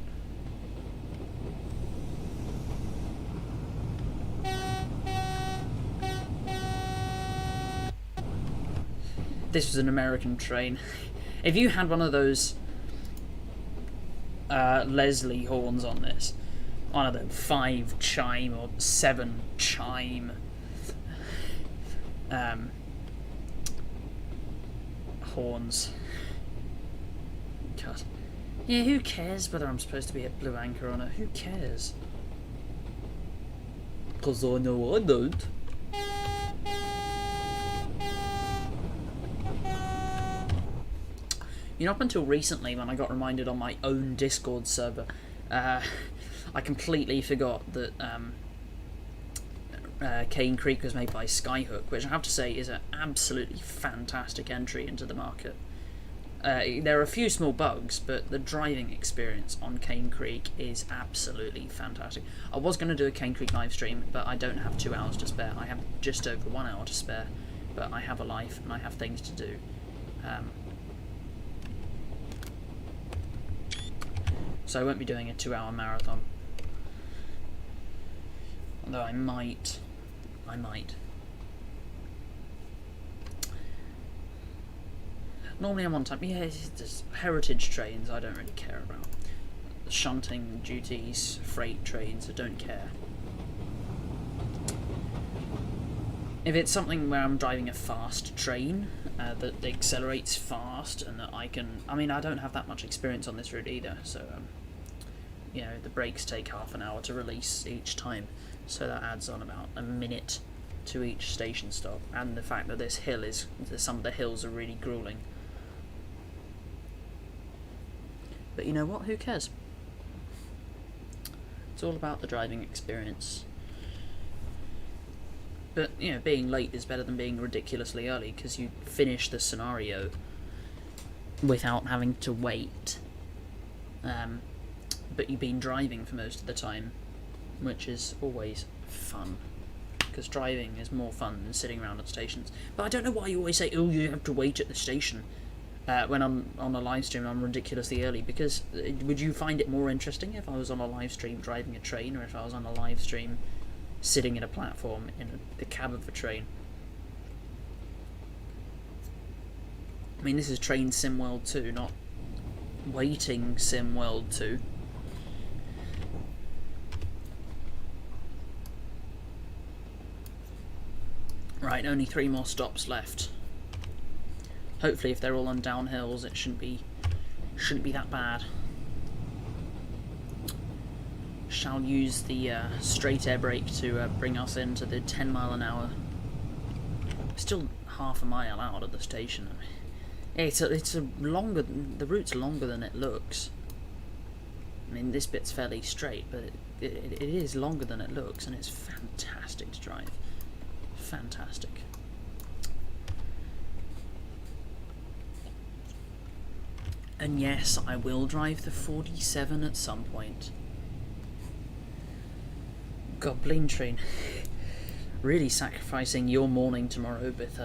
This was an American train. If you had one of those Leslie horns on this, one of them 5 chime or 7 chime horns. God. Yeah, who cares whether I'm supposed to be at Blue Anchor or not? Who cares? 'Cause I know I don't. You know, up until recently, when I got reminded on my own Discord server, I completely forgot that Cane Creek was made by Skyhook, which I have to say is an absolutely fantastic entry into the market. There are a few small bugs, but the driving experience on Cane Creek is absolutely fantastic. I was going to do a Cane Creek live stream, but I don't have 2 hours to spare. I have just over 1 hour to spare, but I have a life and I have things to do. So I won't be doing a 2-hour marathon. Although I might. Normally I'm on time. Yeah, there's heritage trains I don't really care about. Shunting duties, freight trains, I don't care. If it's something where I'm driving a fast train that accelerates fast and that I can... I mean, I don't have that much experience on this route either, so... you know, the brakes take half an hour to release each time, so that adds on about a minute to each station stop. And the fact that this hill is... some of the hills are really grueling. But you know what? Who cares? It's all about the driving experience. But, you know, being late is better than being ridiculously early, because you finish the scenario without having to wait. But you've been driving for most of the time, which is always fun, because driving is more fun than sitting around at stations. But I don't know why you always say, oh, you have to wait at the station. When I'm on a live stream, I'm ridiculously early, because would you find it more interesting if I was on a live stream driving a train, or if I was on a live stream sitting in a platform in the cab of a train? I mean, this is Train Sim World 2, not Waiting Sim World 2. Right, only 3 more stops left. Hopefully, if they're all on downhills, it shouldn't be that bad. Shall use the straight air brake to bring us into the 10 mile an hour. Still half a mile out of the station. It's a longer. The route's longer than it looks. I mean, this bit's fairly straight, but it is longer than it looks, and it's fantastic to drive. Fantastic. And yes, I will drive the 47 at some point. Goblin train. Really sacrificing your morning tomorrow with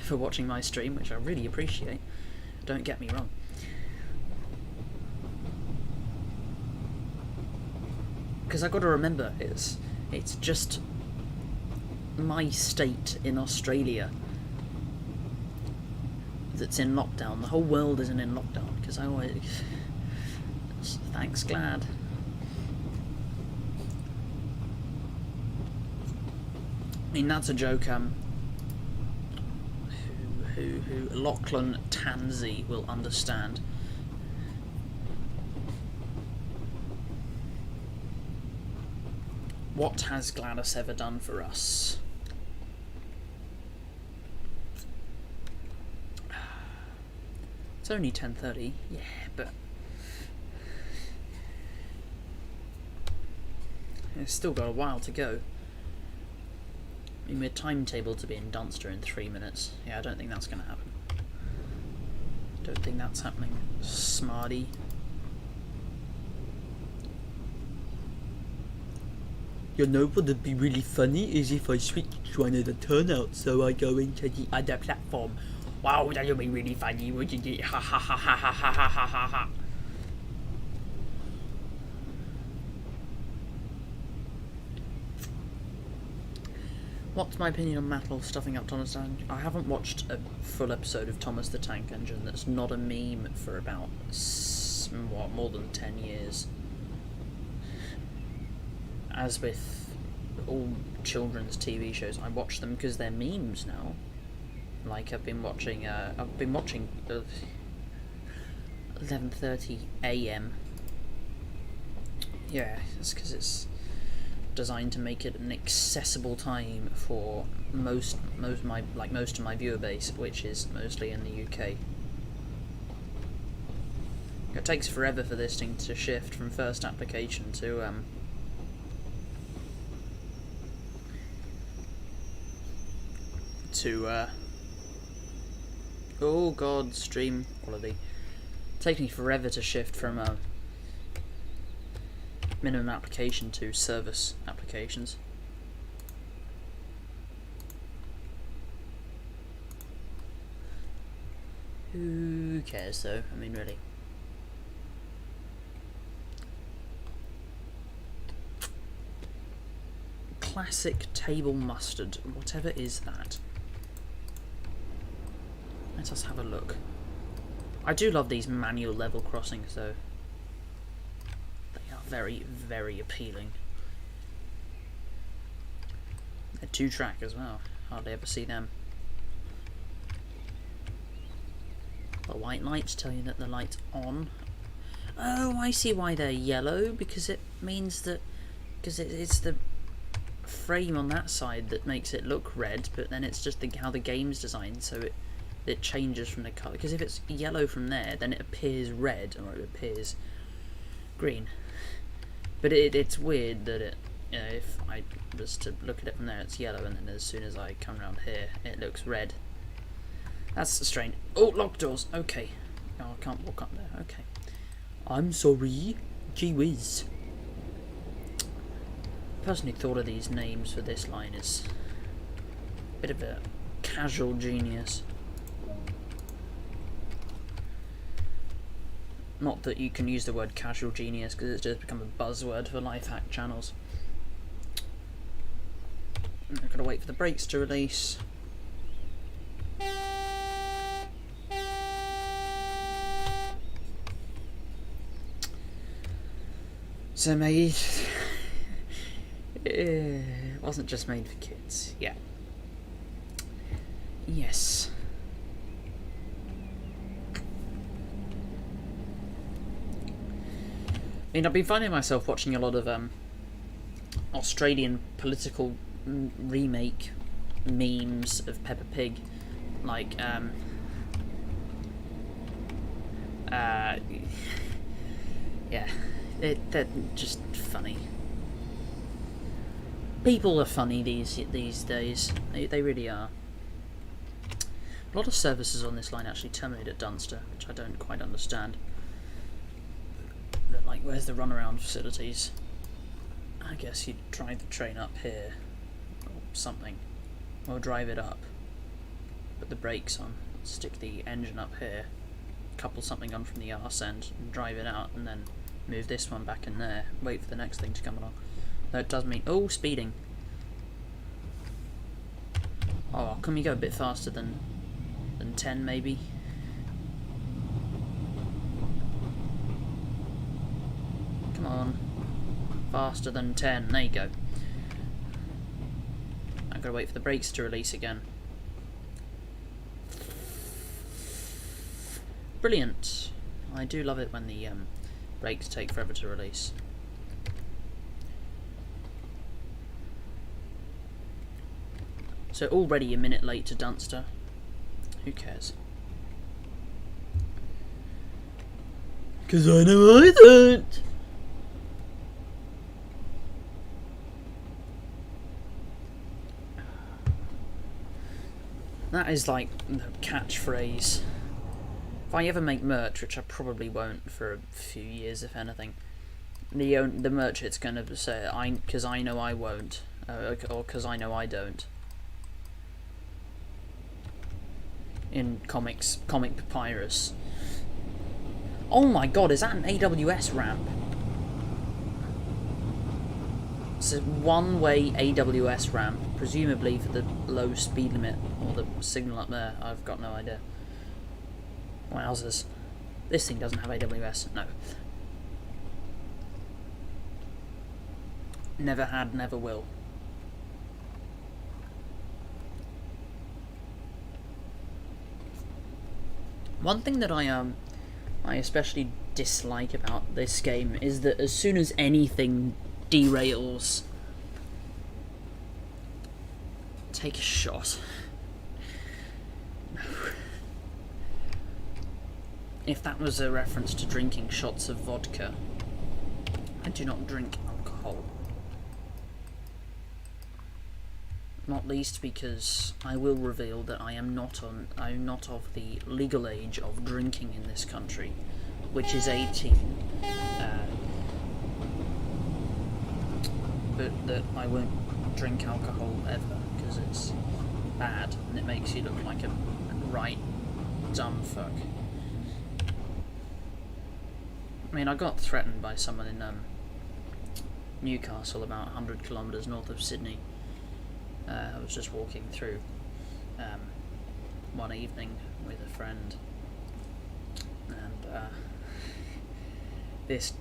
for watching my stream, which I really appreciate. Don't get me wrong. Because I've got to remember, it's just my state in Australia that's in lockdown. The whole world isn't in lockdown, because I always... Thanks, Glad. I mean, that's a joke who Lachlan Tansey will understand. What has Gladys ever done for us? It's only 10:30, yeah, but it's still got a while to go. I mean, we're timetabled to be in Dunster in 3 minutes. Yeah, I don't think that's going to happen. Don't think that's happening, smarty. You know what would be really funny is if I switched one of the turnouts, so I go into the other platform. Wow, that would be really funny, wouldn't it? Ha ha ha ha ha ha ha ha ha. What's my opinion on Mattel stuffing up Thomas the Tank? I haven't watched a full episode of Thomas the Tank Engine that's not a meme for about, what, more than 10 years. As with all children's TV shows, I watch them because they're memes now. Like I've been watching 11:30 a.m. Yeah, it's because it's designed to make it an accessible time for most of my viewer base, which is mostly in the UK. It takes forever for this thing to shift from first application to oh god, stream quality. It takes me forever to shift from minimum application to service applications. Who cares though? I mean, really. Classic table mustard, whatever is that. Let us have a look. I do love these manual level crossings though. They are very, very appealing. They're 2-track as well. Hardly ever see them. The white lights tell you that the light's on. Oh, I see why they're yellow, because it means that... because it's the frame on that side that makes it look red, but then it's just how the game's designed, so it changes from the colour. Because if it's yellow from there, then it appears red, or it appears green. But it's weird that it, you know, if I was to look at it from there, it's yellow, and then as soon as I come around here, it looks red. That's strange. Oh, locked doors. Okay. Oh, I can't walk up there. Okay. I'm sorry. Gee whiz. The person who thought of these names for this line is a bit of a casual genius. Not that you can use the word casual genius because it's just become a buzzword for life hack channels. I've got to wait for the brakes to release. So made. It wasn't just made for kids. Yeah. Yes. I mean, I've been finding myself watching a lot of Australian political remake memes of Peppa Pig, like yeah, they're just funny. People are funny these days. They really are. A lot of services on this line actually terminate at Dunster, which I don't quite understand. But, like, where's the runaround facilities? I guess you'd drive the train up here, or something, or drive it up, put the brakes on, stick the engine up here, couple something on from the arse end, and drive it out, and then move this one back in there, wait for the next thing to come along. That does mean, oh, speeding. Oh, can we go a bit faster than 10 maybe? Come on. Faster than 10. There you go. I've got to wait for the brakes to release again. Brilliant. I do love it when the brakes take forever to release. So already a minute late to Dunster. Who cares? Because I know I don't. That is like the catchphrase. If I ever make merch, which I probably won't for a few years, if anything, the merch it's going to say, because I know I won't, or because I know I don't. In comic papyrus. Oh my god, is that an AWS ramp? It's a one-way AWS ramp, presumably for the low speed limit, or the signal up there. I've got no idea. Wowzers. This thing doesn't have AWS, no. Never had, never will. One thing that I especially dislike about this game is that as soon as anything derails, take a shot. No. If that was a reference to drinking shots of vodka, I do not drink alcohol. Not least because I will reveal that I'm not of the legal age of drinking in this country, which is 18. But that I won't drink alcohol ever because it's bad and it makes you look like a right dumb fuck. I mean, I got threatened by someone in Newcastle, about 100 kilometres north of Sydney. I was just walking through one evening with a friend, and this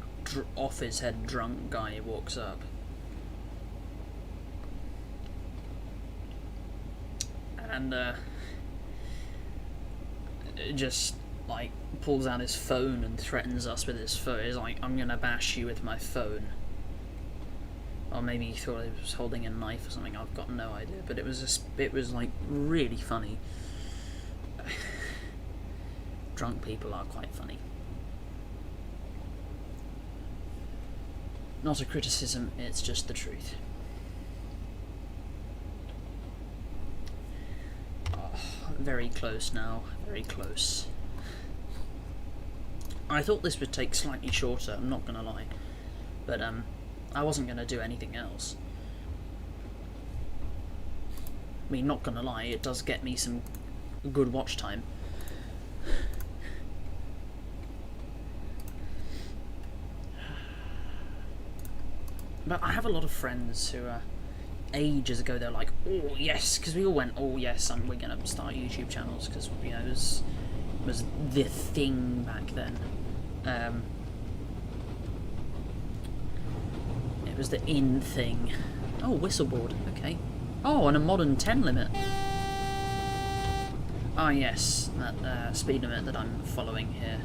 off his head drunk guy walks up. And just like pulls out his phone and threatens us with his phone. He's like, "I'm gonna bash you with my phone." Or maybe he thought he was holding a knife or something. I've got no idea. But it was like really funny. Drunk people are quite funny. Not a criticism. It's just the truth. Very close now, very close. I thought this would take slightly shorter, I'm not gonna lie, but I wasn't gonna do anything else. I mean, not gonna lie, it does get me some good watch time. But I have a lot of friends who ages ago they're like, oh yes, because we all went, oh yes, we're gonna start YouTube channels, because you know, it was the thing back then. It was the in thing. Oh, whistleboard, okay. Oh, and a modern 10 limit. Ah yes, that speed limit that I'm following here.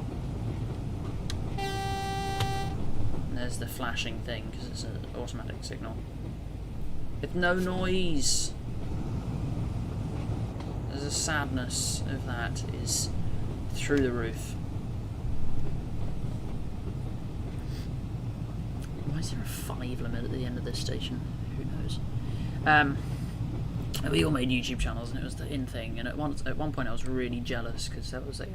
And there's the flashing thing, because it's an automatic signal. With no noise! There's a sadness of that is through the roof. Why is there a 5 limit at the end of this station? Who knows? We all made YouTube channels, and it was the in thing. And at one point, I was really jealous because there was a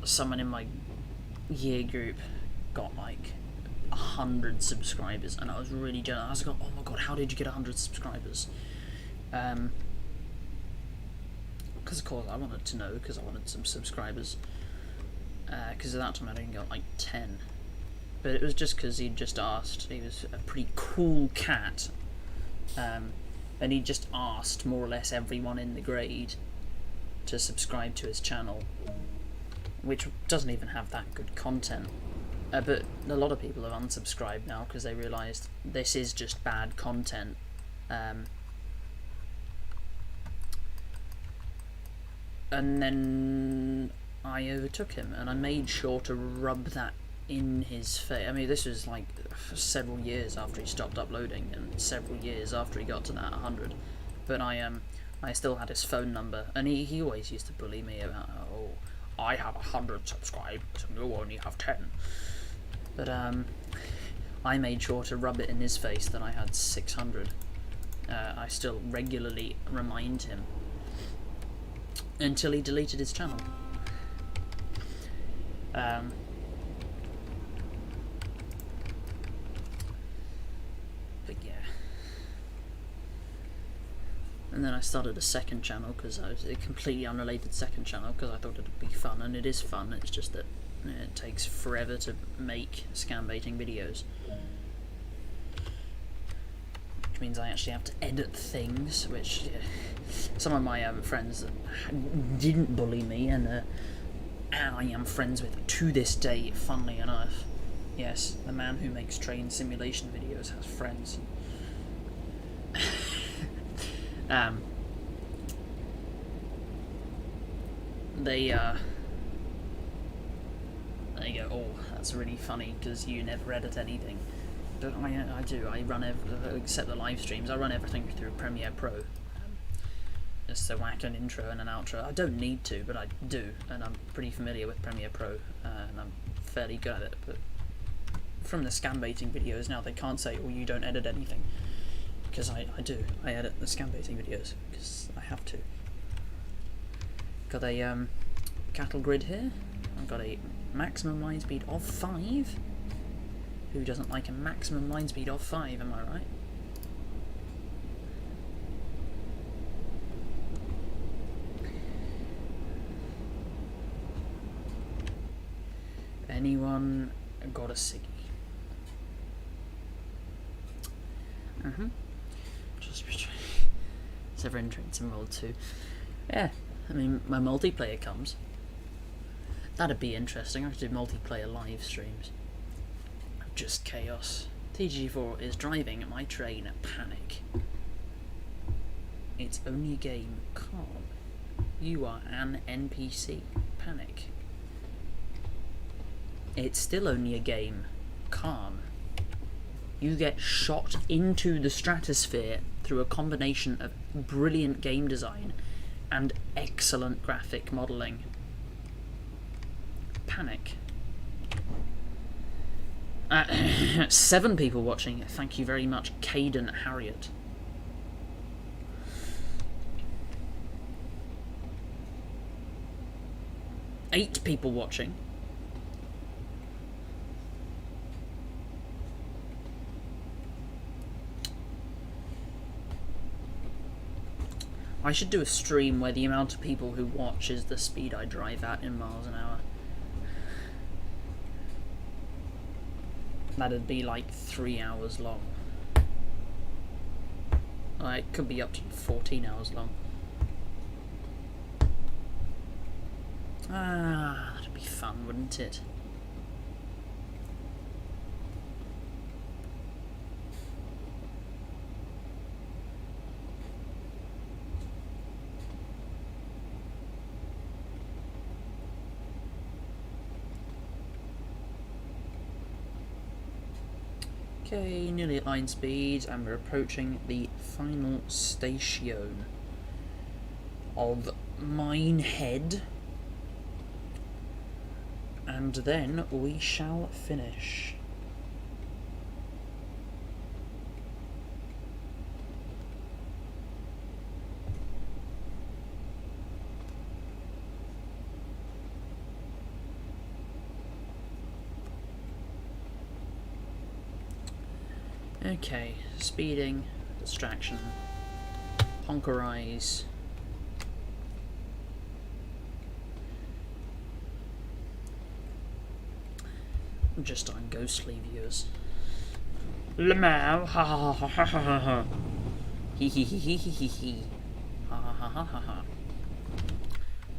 someone in my year group got like 100 subscribers, and I was really jealous. I was like, oh my god, how did you get 100 subscribers? Because of course I wanted to know, because I wanted some subscribers. Because at that time I only got like 10. But it was just because he'd just asked. He was a pretty cool cat. And he just asked more or less everyone in the grade to subscribe to his channel, which doesn't even have that good content. But a lot of people have unsubscribed now because they realised this is just bad content. And then I overtook him, and I made sure to rub that in his face. I mean, this was like several years after he stopped uploading, and several years after he got to that 100. But I still had his phone number, and he always used to bully me about, oh, I have 100 subscribers and you only have 10. But I made sure to rub it in his face that I had 600. I still regularly remind him until he deleted his channel. But yeah. And then I started a second channel, because I was a completely unrelated second channel, because I thought it'd be fun, and it is fun. It's just that it takes forever to make scam baiting videos, which means I actually have to edit things, which some of my friends didn't bully me, and I am friends with to this day, funnily enough. Yes, the man who makes train simulation videos has friends. They go, oh, that's really funny because you never edit anything. But I do. I run except the live streams. I run everything through Premiere Pro. Just to whack an intro and an outro. I don't need to, but I do, and I'm pretty familiar with Premiere Pro, and I'm fairly good at it. But from the scam baiting videos now, they can't say, oh, you don't edit anything, because I do. I edit the scam baiting videos because I have to. Got a cattle grid here. I've got a maximum line speed of 5. Who doesn't like a maximum line speed of 5? Am I right? Anyone got a ciggy? Just it's ever entrance in World 2. Yeah, I mean, my multiplayer comes. That'd be interesting. I could do multiplayer live streams. Just chaos. TG4 is driving my train. Panic. It's only a game. Calm. You are an NPC. Panic. It's still only a game. Calm. You get shot into the stratosphere through a combination of brilliant game design and excellent graphic modelling. Panic. 7 people watching. Thank you very much, Caden Harriet. Eight people watching. I should do a stream where the amount of people who watch is the speed I drive at in miles an hour. That'd be like 3 hours long. It could be up to 14 hours long. Ah, that'd be fun, wouldn't it? Okay, nearly at line speed, and we're approaching the final station of Minehead, and then we shall finish. Okay, speeding, distraction, honkerize. Just our ghostly viewers. Lamau, ha ha ha ha ha ha ha. Hee hee hee hee hee hee hee. Ha ha ha ha ha ha.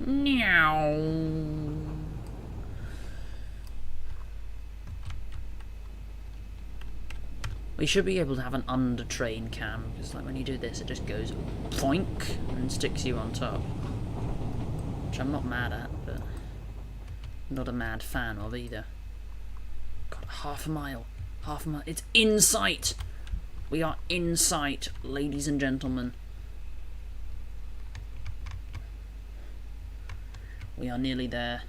Meow. We should be able to have an under-train cam, because like when you do this it just goes poink and sticks you on top. Which I'm not mad at, but not a mad fan of either. God, half a mile. It's in sight! We are in sight, ladies and gentlemen. We are nearly there.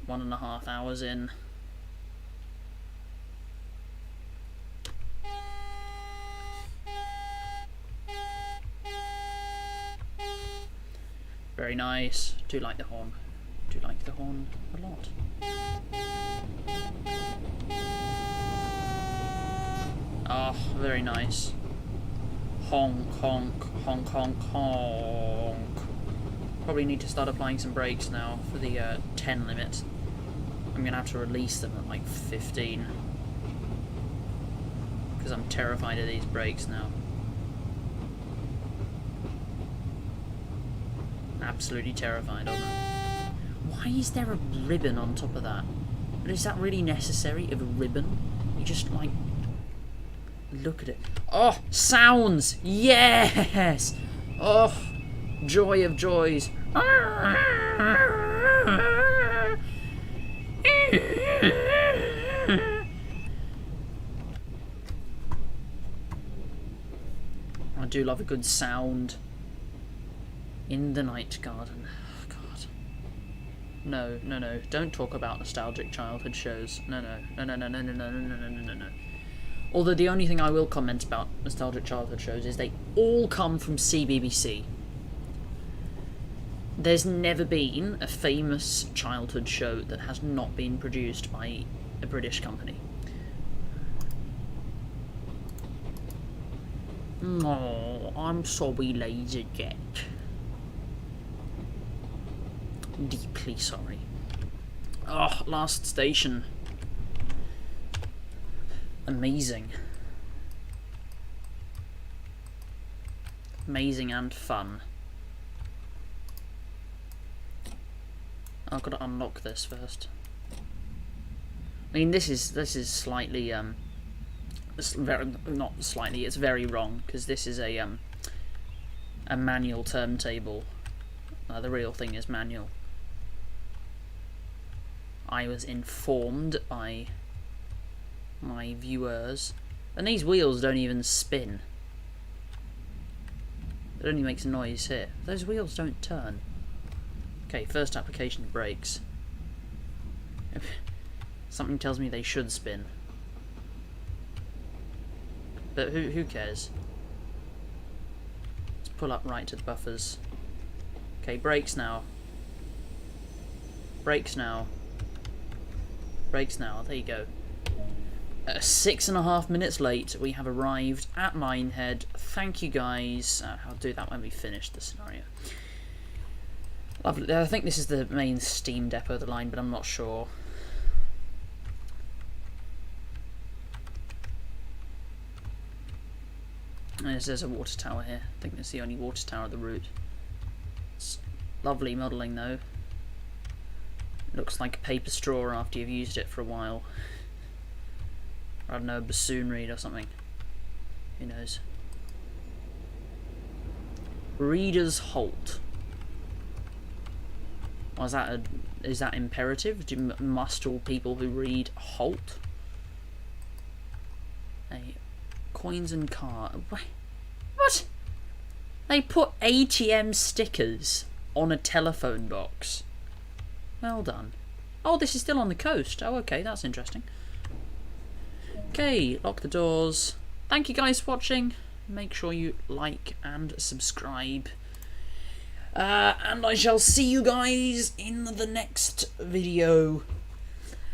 1.5 hours in. Very nice. Do like the horn. Do like the horn a lot. Oh, very nice. Honk, honk, honk, honk, honk. Probably need to start applying some brakes now for the 10 limit. I'm gonna have to release them at like 15. Because I'm terrified of these brakes now. Absolutely terrified of them. Why is there a ribbon on top of that? But is that really necessary, of a ribbon? You just like look at it. Oh, sounds! Yes! Oh, joy of joys. I do love a good sound. In the night garden. Oh, God. No, no, no. Don't talk about nostalgic childhood shows. No, no. No, no, no, no, no, no, no, no, no, no, no. Although the only thing I will comment about nostalgic childhood shows is they all come from CBBC. There's never been a famous childhood show that has not been produced by a British company. Oh, I'm sorry, Laserjet. Deeply sorry. Oh, last station. Amazing. Amazing and fun. I've got to unlock this first. I mean, this is slightly it's very, not slightly. It's very wrong because this is a manual turntable. The real thing is manual. I was informed by my viewers, and these wheels don't even spin. It only makes a noise here. Those wheels don't turn. Okay, first application of brakes. Something tells me they should spin. But who cares? Let's pull up right to the buffers. Okay, brakes now. Brakes now. Brakes now, there you go. 6.5 minutes late, we have arrived at Minehead. Thank you guys. I'll do that when we finish the scenario. Lovely. I think this is the main Steam depot of the line, but I'm not sure. There's a water tower here. I think that's the only water tower of the route. It's lovely modelling though. Looks like a paper straw after you've used it for a while. Or, I don't know, a bassoon reed or something. Who knows? Readers halt. Was that is that imperative? Must all people who read halt? Hey, coins and card. What? They put ATM stickers on a telephone box. Well done. Oh, this is still on the coast. Oh, okay, that's interesting. Okay, lock the doors. Thank you guys for watching. Make sure you like and subscribe. And I shall see you guys in the next video.